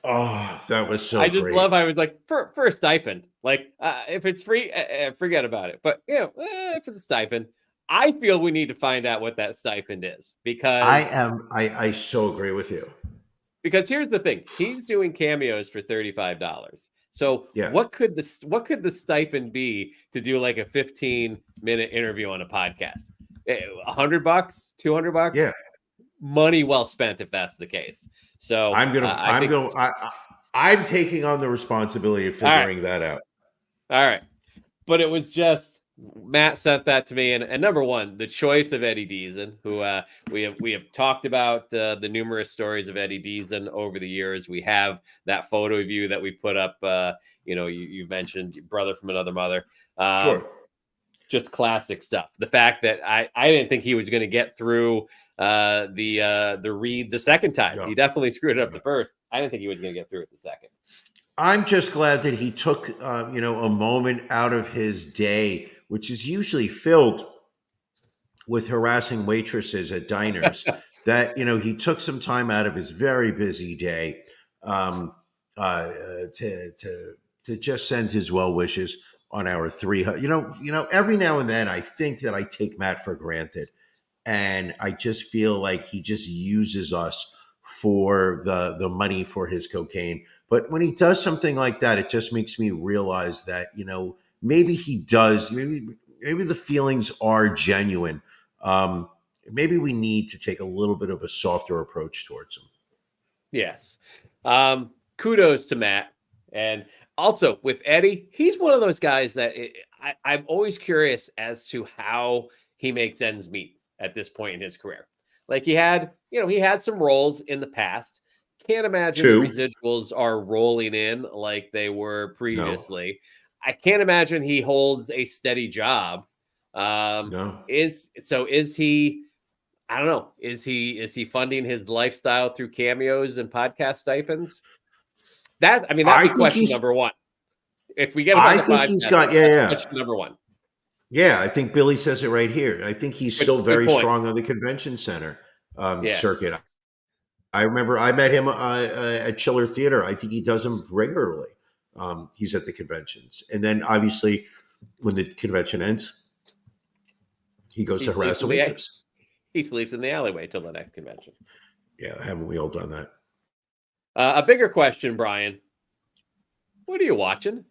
Oh, that was so I just great. love how I was like, for a stipend. Like, if it's free, forget about it. But, if it's a stipend, I feel we need to find out what that stipend is. Because I so agree with you. Because here's the thing. He's doing cameos for $35. So what could the stipend be to do like a 15-minute interview on a podcast? $100, $200? Yeah. Money well spent if that's the case. So I'm taking on the responsibility of figuring that out. All right. But it was just Matt sent that to me, and number one, the choice of Eddie Deezen, who we have talked about the numerous stories of Eddie Deezen over the years. We have that photo of you that we put up. You mentioned brother from another mother. Sure. Just classic stuff. The fact that I didn't think he was going to get through the read the second time. No. He definitely screwed it up the first. I didn't think he was going to get through it the second. I'm just glad that he took a moment out of his day, which is usually filled with harassing waitresses at diners, that he took some time out of his very busy day to just send his well wishes on our 300. Every now and then I think that I take Matt for granted, and I just feel like he just uses us for the money for his cocaine. But when he does something like that, it just makes me realize that maybe he does. Maybe the feelings are genuine. Maybe we need to take a little bit of a softer approach towards him. Yes. Kudos to Matt. And also with Eddie, he's one of those guys that I'm always curious as to how he makes ends meet at this point in his career. Like he had some roles in the past. Can't imagine the residuals are rolling in like they were previously. No. I can't imagine he holds a steady job. No. Is he? I don't know. Is he funding his lifestyle through cameos and podcast stipends? That's question number one. If we get him on the podcast, he's got question number one. Yeah, I think Billy says it right here. I think he's still very strong on the convention center circuit. I remember I met him at Chiller Theater. I think he does them regularly. He's at the conventions. And then obviously when the convention ends, he goes to harass the waitress. He sleeps in the alleyway till the next convention. Yeah, haven't we all done that? A bigger question, Brian. What are you watching?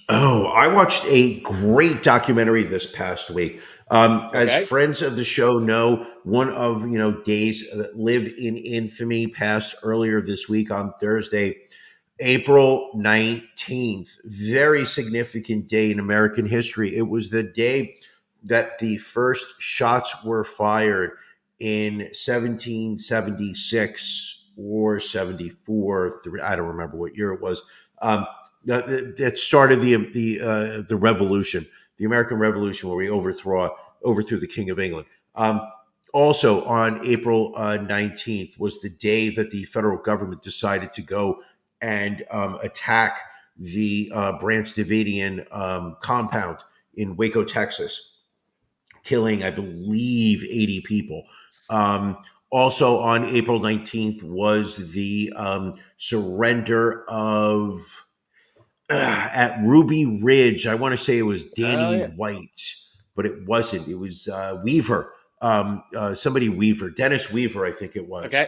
Oh, I watched a great documentary this past week. As friends of the show know, one of Days That Live in Infamy passed earlier this week on Thursday, April 19th. Very significant day in American history. It was the day that the first shots were fired in 1776 or 74. I don't remember what year it was. That started the revolution, the American Revolution, where we overthrew the King of England. Also, on April 19th was the day that the federal government decided to go and attack the Branch Davidian compound in Waco, Texas, killing, I believe, 80 people. Also on April 19th was the surrender of at Ruby Ridge. I want to say it was Danny White, but it wasn't. It was Weaver, somebody Weaver, Dennis Weaver, I think it was. Okay.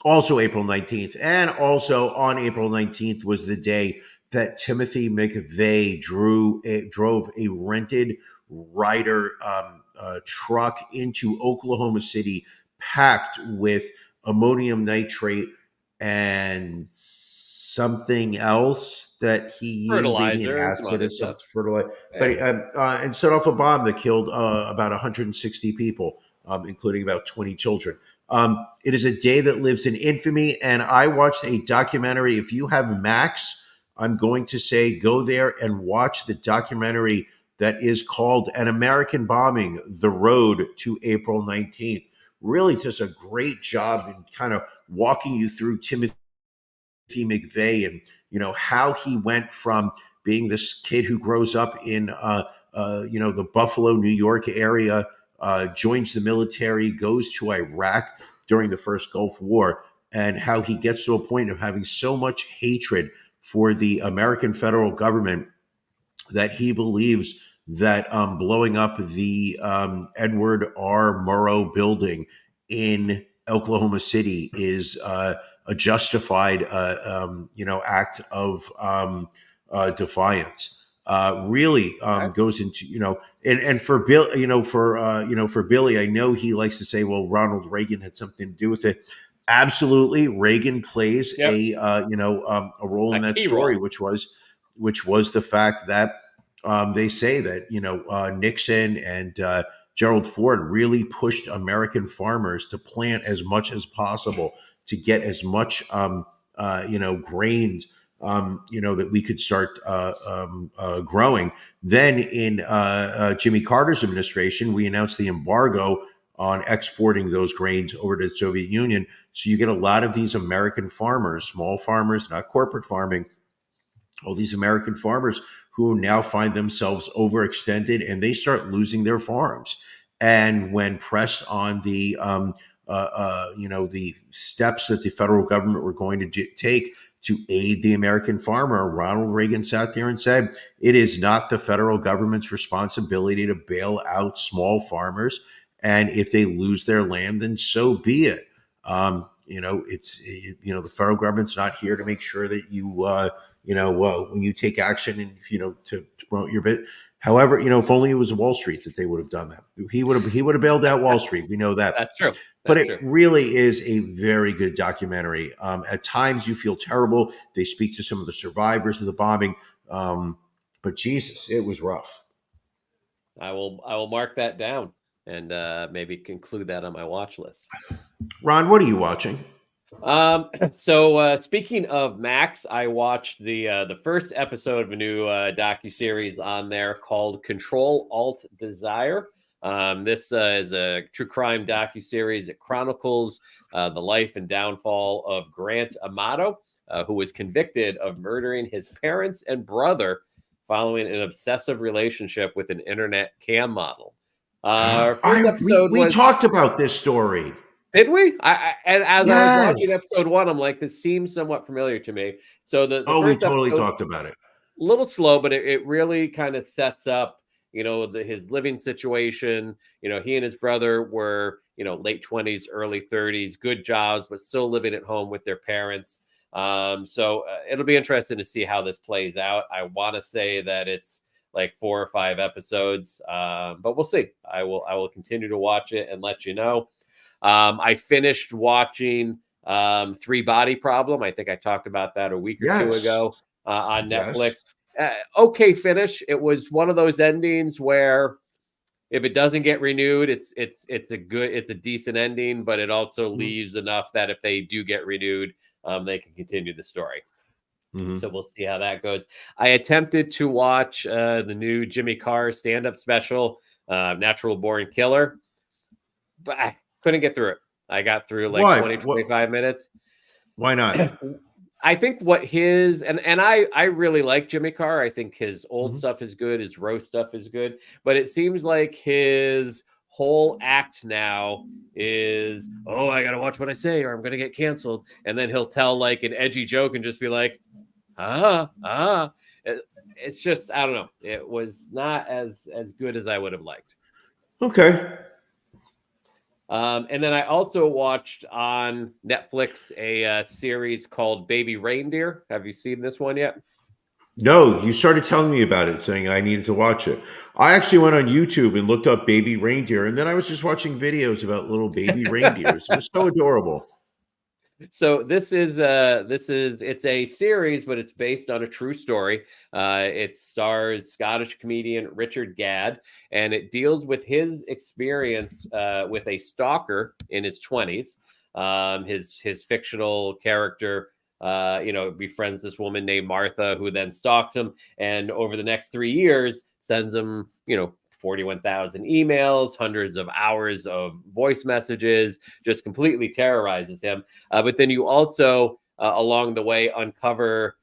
Also April 19th. And also on April 19th was the day that Timothy McVeigh drove a rented Ryder truck into Oklahoma City, packed with ammonium nitrate and something else that he used, maybe an acid or some fertilizer, but and set off a bomb that killed about 160 people, including about 20 children. It is a day that lives in infamy, and I watched a documentary. If you have Max, I'm going to say go there and watch the documentary that is called An American Bombing, The Road to April 19th. Really does a great job in kind of walking you through Timothy McVeigh and, how he went from being this kid who grows up in, the Buffalo, New York area, joins the military, goes to Iraq during the first Gulf War, and how he gets to a point of having so much hatred for the American federal government that he believes that blowing up the Edward R. Murrow building in Oklahoma City is a justified, act of defiance. Really goes into, and for Bill, for Billy, I know he likes to say, well, Ronald Reagan had something to do with it. Absolutely, Reagan plays a role in that story, which was the fact that they say that Nixon and Gerald Ford really pushed American farmers to plant as much as possible to get as much grains that we could start growing. Then in Jimmy Carter's administration, we announced the embargo on exporting those grains over to the Soviet Union. So you get a lot of these American farmers, small farmers, not corporate farming, all these American farmers who now find themselves overextended and they start losing their farms. And when pressed on the the steps that the federal government were going to take to aid the American farmer, Ronald Reagan sat there and said, it is not the federal government's responsibility to bail out small farmers. And if they lose their land, then so be it. The federal government's not here to make sure that you, when you take action and, to promote your bit. However, if only it was Wall Street that they would have done that. He would have bailed out Wall Street. We know that. That's true. But it really is a very good documentary. At times you feel terrible. They speak to some of the survivors of the bombing. But Jesus, it was rough. I will mark that down and maybe conclude that on my watch list. Ron, what are you watching? So speaking of Max, I watched the first episode of a new docuseries on there called Control Alt Desire. This is a true crime docuseries. It chronicles the life and downfall of Grant Amato, who was convicted of murdering his parents and brother following an obsessive relationship with an internet cam model. We talked about this story. Did we? I was watching episode 1, I'm like, this seems somewhat familiar to me. So we totally talked about it. A little slow, but it really kind of sets up, his living situation. He and his brother were, late 20s, early 30s, good jobs, but still living at home with their parents. So it'll be interesting to see how this plays out. I want to say that it's like 4 or 5 episodes, but we'll see. I will continue to watch it and let you know. I finished watching 3 Body Problem. I think I talked about that a week or 2 ago on Netflix. Okay finish. It was one of those endings where if it doesn't get renewed, it's a decent ending, but it also Mhm. leaves enough that if they do get renewed, they can continue the story. Mhm. So we'll see how that goes. I attempted to watch the new Jimmy Carr stand-up special, Natural Born Killer, but I couldn't get through it. I got through like Why? 20, 25 minutes. Why not? I think what his and I really like Jimmy Carr. I think his old Mhm. stuff is good, his roast stuff is good, but it seems like his whole act now is, oh, I gotta watch what I say or I'm gonna get canceled. And then he'll tell like an edgy joke and just be like, ah. It's just, I don't know. It was not as good as I would have liked. Okay. And then I also watched on Netflix a series called Baby Reindeer. Have you seen this one yet? No, you started telling me about it, saying I needed to watch it. I actually went on YouTube and looked up baby reindeer, and then I was just watching videos about little baby reindeers. It was so adorable. So it's a series, but it's based on a true story. It stars Scottish comedian Richard Gadd, and it deals with his experience with a stalker in his 20s. His fictional character, befriends this woman named Martha, who then stalks him, and over the next 3 years sends him, 41,000 emails, hundreds of hours of voice messages, just completely terrorizes him. But then you also, along the way, uncover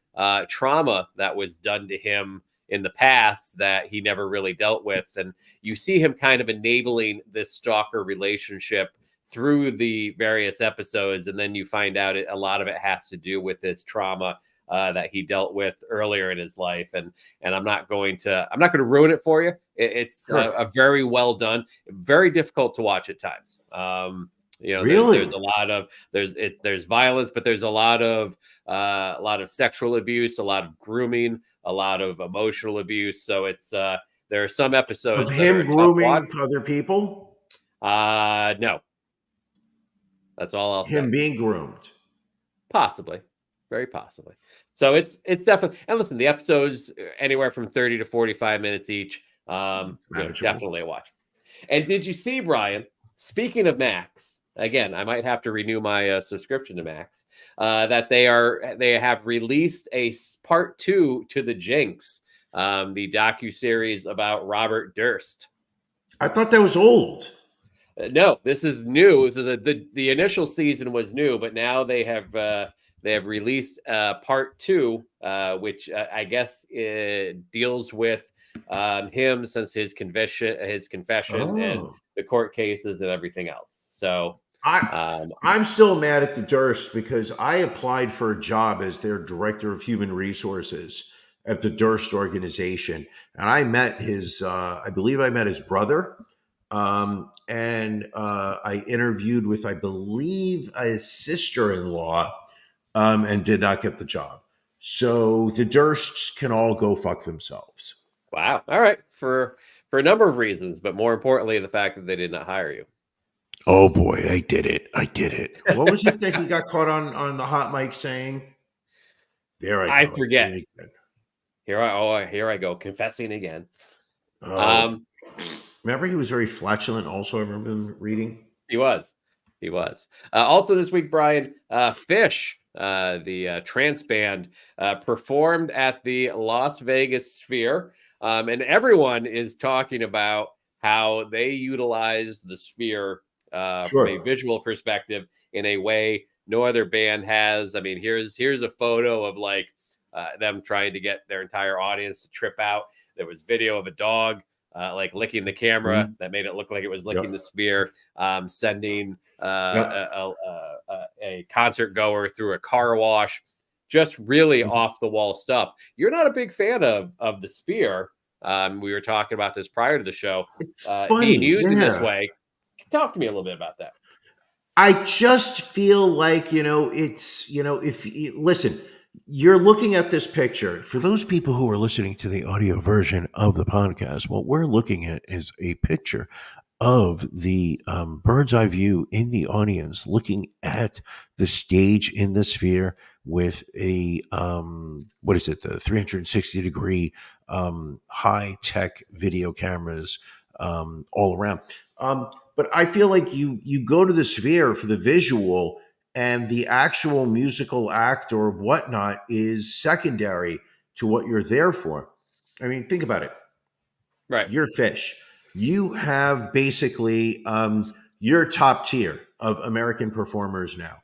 trauma that was done to him in the past that he never really dealt with. And you see him kind of enabling this stalker relationship through the various episodes. And then you find out a lot of it has to do with this trauma that he dealt with earlier in his life. And I'm not going to ruin it for you. It's Sure. a very well done, very difficult to watch at times. Really? There's a lot of there's violence, but there's a lot of sexual abuse, a lot of grooming, a lot of emotional abuse. So it's there are some episodes Of that are him a tough watch. grooming other people? No, that's all I'll say. Him being groomed. Possibly, very possibly. So it's definitely, and listen, the episodes anywhere from 30 to 45 minutes each. Manageable. Definitely a watch. And did you see, Brian? Speaking of Max, again, I might have to renew my subscription to Max. That they have released a part 2 to the Jinx, the docu-series about Robert Durst. I thought that was old. No, this is new. So the initial season was new, but now they have released part 2, which I guess deals with him since his confession, and Oh. the court cases and everything else. So I'm still mad at the Durst because I applied for a job as their director of human resources at the Durst organization, and I met I believe I met his brother, and I interviewed with, I believe, his sister-in-law, and did not get the job. So the Dursts can all go fuck themselves. wow, all right, for a number of reasons, but more importantly, the fact that they did not hire you. Oh boy, I did it. What was it that he got caught on the hot mic saying? There I go. forget. did it again. Here I go, confessing again. Oh. Remember, he was very flatulent. Also, I remember him reading. He was. Also this week, Brian, Phish, the trance band, performed at the Las Vegas Sphere, and everyone is talking about how they utilize the Sphere from a visual perspective in a way no other band has. I mean, here's a photo of like them trying to get their entire audience to trip out. There was video of a dog like licking the camera that made it look like it was licking the Sphere, sending a concert goer through a car wash. Just really off the wall stuff. You're not a big fan of the Sphere. We were talking about this prior to the show. It's funny, being used in this way. Talk to me a little bit about that. I just feel like, it's, if you listen, you're looking at this picture. For those people who are listening to the audio version of the podcast, what we're looking at is a picture of the bird's eye view in the audience, looking at the stage in the Sphere with a the 360 degree high tech video cameras all around. But I feel like you go to the Sphere for the visual, and the actual musical act or whatnot is secondary to what you're there for. I mean, think about it. Right. You're Phish. You have basically your top tier of American performers now.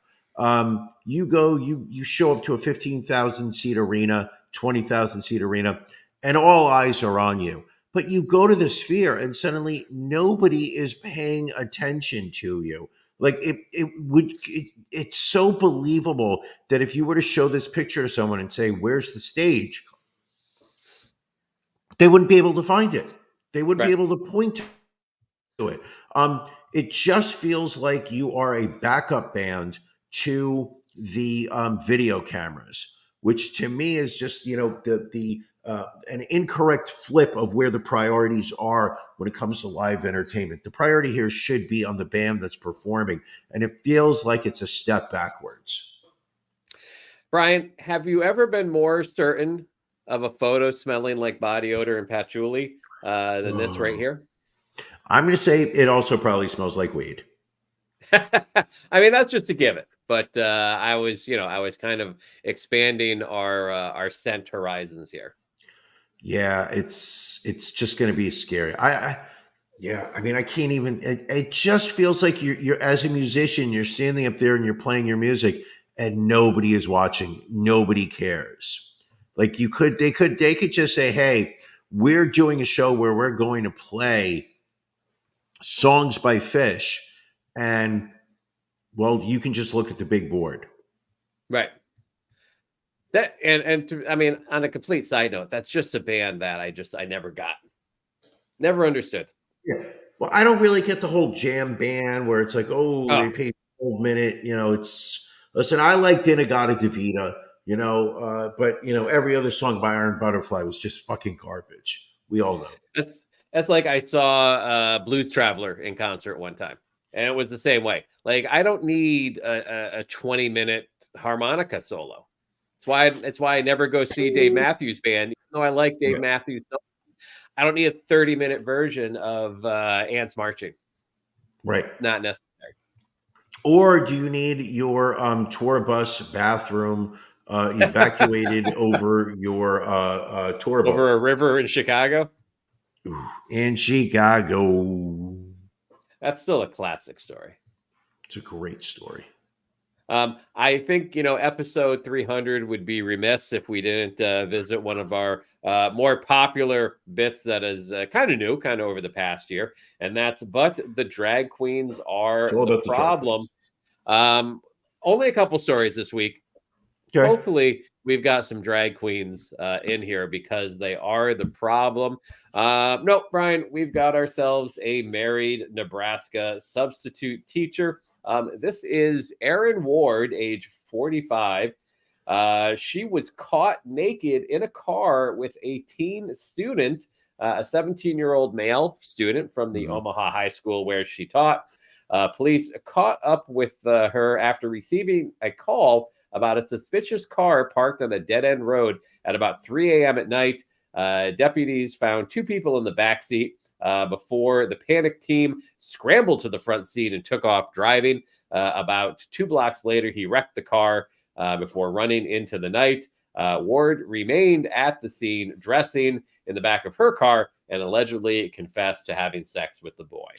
You go, you show up to a 15,000 seat arena, 20,000 seat arena, and all eyes are on you. But you go to the Sphere, and suddenly nobody is paying attention to you. Like it's so believable that if you were to show this picture to someone and say, "Where's the stage?" they wouldn't be able to find it. They wouldn't be Right. able to point to it. It just feels like you are a backup band to the video cameras, which to me is just the an incorrect flip of where the priorities are when it comes to live entertainment. The priority here should be on the band that's performing, and it feels like it's a step backwards. Brian, have you ever been more certain of a photo smelling like body odor and patchouli than this right here? I'm going to say it also probably smells like weed. I mean, that's just a given. But I was kind of expanding our scent horizons here. Yeah, it's just going to be scary. I mean, I can't even. It just feels like you're as a musician, you're standing up there and you're playing your music, and nobody is watching. Nobody cares. Like they could just say, "Hey, we're doing a show where we're going to play songs by Phish," and well, you can just look at the big board. Right. That I mean, on a complete side note, that's just a band that I never understood. Yeah. Well, I don't really get the whole jam band where it's like, oh, they Oh, pay 12 minute, it's listen, I like Dinagata Devita, but every other song by Iron Butterfly was just fucking garbage. We all know. that's like I saw Blues Traveler in concert one time, and it was the same way. Like, I don't need a 20-minute harmonica solo. It's why I never go see Dave Matthews Band, even though I like Dave Yeah. Matthews. I don't need a 30-minute version of ants marching. Right. Not necessary. Or do you need your tour bus bathroom evacuated over your tour boat? Over a river in Chicago. Ooh, in Chicago. That's still a classic story. It's a great story. I think, episode 300 would be remiss if we didn't visit one of our more popular bits that is kind of new, kind of over the past year. And that's, but the drag queens are It's all the about the drag problem. queens. Only a couple stories this week. Okay. Hopefully we've got some drag queens in here because they are the problem. No, Brian, we've got ourselves a married Nebraska substitute teacher. This is Erin Ward, age 45. She was caught naked in a car with a teen student, a 17-year-old male student from the Omaha high school where she taught. Police caught up with her after receiving a call about a suspicious car parked on a dead-end road at about 3 a.m. at night. Deputies found two people in the back seat before the panicked team scrambled to the front seat and took off driving. About 2 blocks later, he wrecked the car before running into the night. Ward remained at the scene, dressing in the back of her car, and allegedly confessed to having sex with the boy.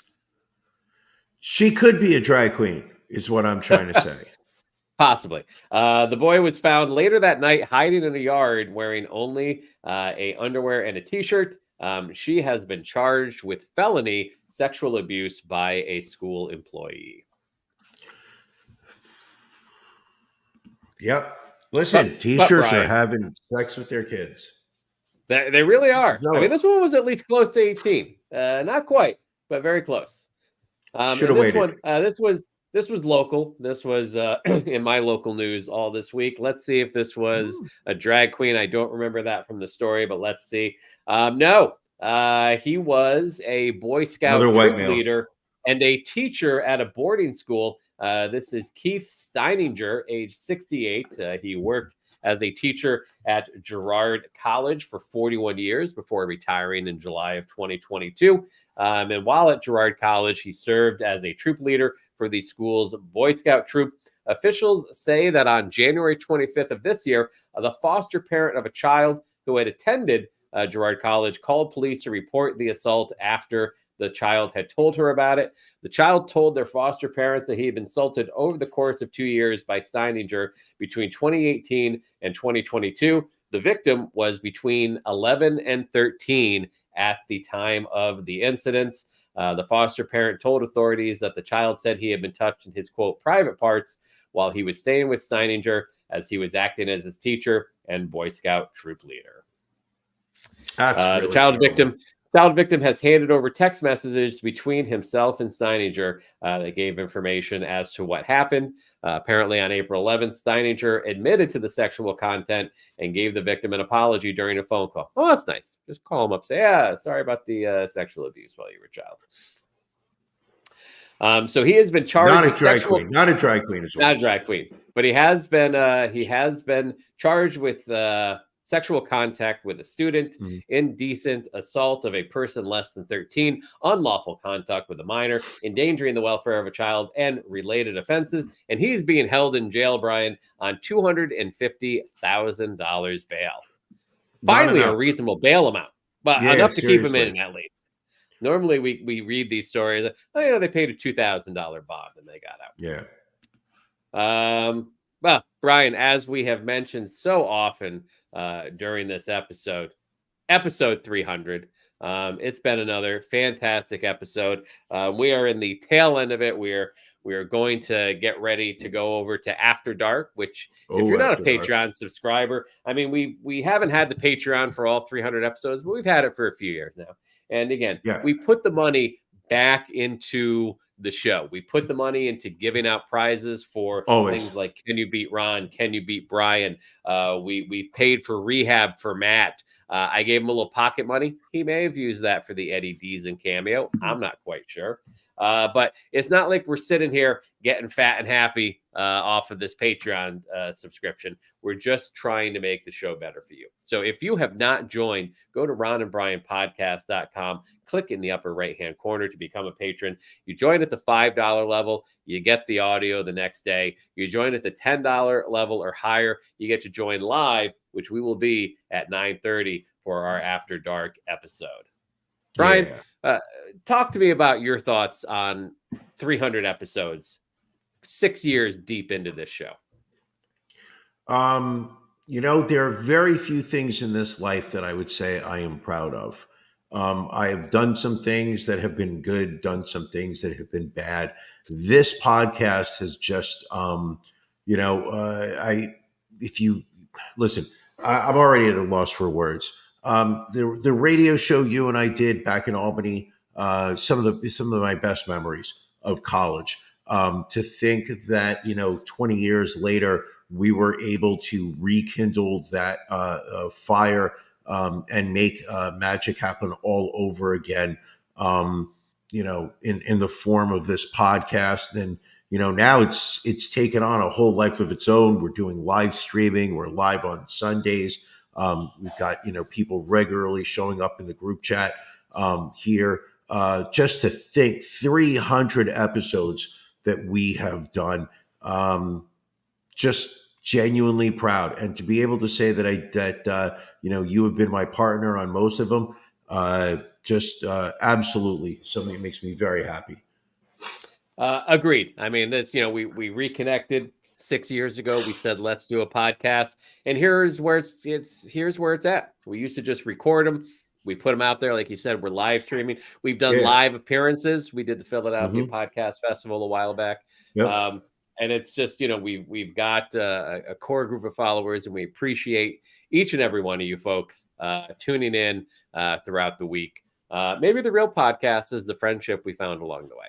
She could be a drag queen, is what I'm trying to say. Possibly. The boy was found later that night hiding in a yard wearing only a underwear and a t-shirt. She has been charged with felony sexual abuse by a school employee. Yep. Listen, teachers Brian, are having sex with their kids. They really are. No. I mean, this one was at least close to 18. Not quite, but very close. Should have waited. This was local. This was in my local news all this week. Let's see if this was a drag queen. I don't remember that from the story, but let's see. No, he was a Boy Scout troop leader and a teacher at a boarding school. This is Keith Steininger, age 68. He worked as a teacher at Girard College for 41 years before retiring in July of 2022. And while at Girard College, he served as a troop leader for the school's Boy Scout troop. Officials say that on January 25th of this year, the foster parent of a child who had attended Girard College called police to report the assault after the child had told her about it. The child told their foster parents that he had been assaulted over the course of 2 years by Steininger between 2018 and 2022. The victim was between 11 and 13 at the time of the incidents. The foster parent told authorities that the child said he had been touched in his, quote, private parts while he was staying with Steininger as he was acting as his teacher and Boy Scout troop leader. The child victim has handed over text messages between himself and Steininger that gave information as to what happened. Apparently on April 11th, Steininger admitted to the sexual content and gave the victim an apology during a phone call. Oh, that's nice. Just call him up, say, yeah, sorry about the sexual abuse while you were a child. So he has been charged. Not a drag queen. Not a drag queen as well. Not a drag queen, but he has been charged with sexual contact with a student, indecent assault of a person less than 13, unlawful contact with a minor, endangering the welfare of a child, and related offenses. And he's being held in jail, Brian, on $250,000 bail. Finally, a reasonable bail amount, but enough to keep him in at least. Normally, we read these stories. Oh, they paid a $2,000 bond and they got out. Yeah. Well, Brian, as we have mentioned so often during this episode 300, it's been another fantastic episode. We are in the tail end of it. We are going to get ready to go over to After Dark, which if you're not a Patreon subscriber, I mean, we haven't had the Patreon for all 300 episodes, but we've had it for a few years now. And again, we put the money back into the show. We put the money into giving out prizes for things like Can You Beat Ron? Can You Beat Brian? We've paid for rehab for Matt. I gave him a little pocket money. He may have used that for the Eddie Deezen cameo. I'm not quite sure. But it's not like we're sitting here getting fat and happy off of this Patreon subscription. We're just trying to make the show better for you. So if you have not joined, go to ronandbrianpodcast.com, click in the upper right-hand corner to become a patron. You join at the $5 level, you get the audio the next day. You join at the $10 level or higher, you get to join live, which we will be at 9:30 for our After Dark episode. Brian, talk to me about your thoughts on 300 episodes, 6 years deep into this show. There are very few things in this life that I would say I am proud of. I have done some things that have been good, done some things that have been bad. This podcast has just, if you listen, I'm already at a loss for words. The radio show you and I did back in Albany, some of my best memories of college. To think that 20 years later we were able to rekindle that fire and make magic happen all over again. In the form of this podcast, and now it's taken on a whole life of its own. We're doing live streaming. We're live on Sundays. We've got, people regularly showing up in the group chat here. Just to think 300 episodes that we have done, just genuinely proud. And to be able to say that you have been my partner on most of them, absolutely something that makes me very happy. Agreed. I mean, this, we reconnected 6 years ago. We said, let's do a podcast. And here's where it's at. We used to just record them. We put them out there. Like you said, we're live streaming. We've done live appearances. We did the Philadelphia Podcast Festival a while back. Yep. And it's just, we've got a core group of followers, and we appreciate each and every one of you folks tuning in throughout the week. Maybe the real podcast is the friendship we found along the way.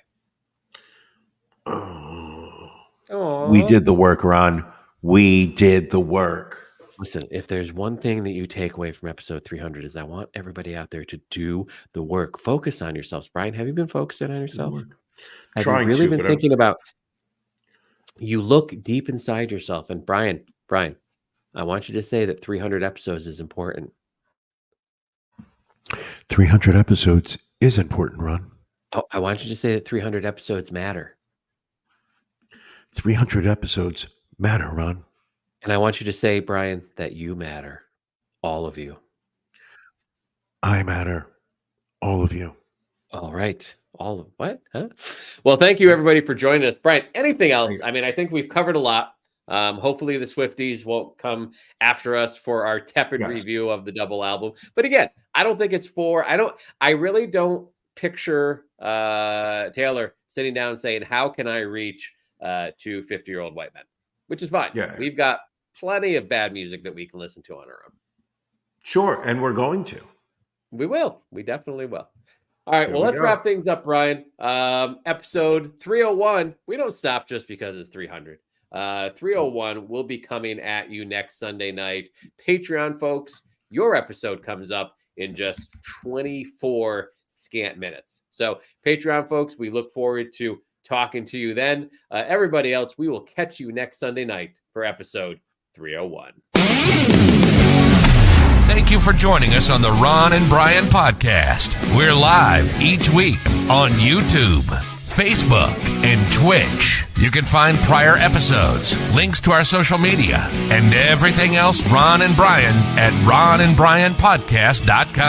We did the work, Ron. We did the work. Listen, if there's one thing that you take away from episode 300 is I want everybody out there to do the work. Focus on yourselves. Brian, have you been focusing on yourself? Have you really been thinking about, you look deep inside yourself, and Brian, I want you to say that 300 episodes is important. 300 episodes is important, Ron. Oh, I want you to say that 300 episodes matter. 300 episodes matter, Ron. And I want you to say, Brian, that you matter. All of you. I matter. All of you. All right. All of what? Huh? Well, thank you everybody for joining us. Brian, anything else? I mean, I think we've covered a lot. Hopefully the Swifties won't come after us for our tepid review of the double album. But again, I don't think it's I really don't picture Taylor sitting down saying, how can I reach to 50-year-old white men? Which is fine. Yeah. We've got plenty of bad music that we can listen to on our own. Sure. And we're going to. We will. We definitely will. All right. Well, let's wrap things up, Brian. Episode 301. We don't stop just because it's 300. 301 will be coming at you next Sunday night. Patreon folks, your episode comes up in just 24 scant minutes. So Patreon folks, we look forward to talking to you then. Everybody else, we will catch you next Sunday night for episode 301. Thank you for joining us on the Ron and Brian podcast. We're live each week on YouTube, Facebook, and Twitch. You can find prior episodes, links to our social media, and everything else Ron and Brian at ronandbrianpodcast.com.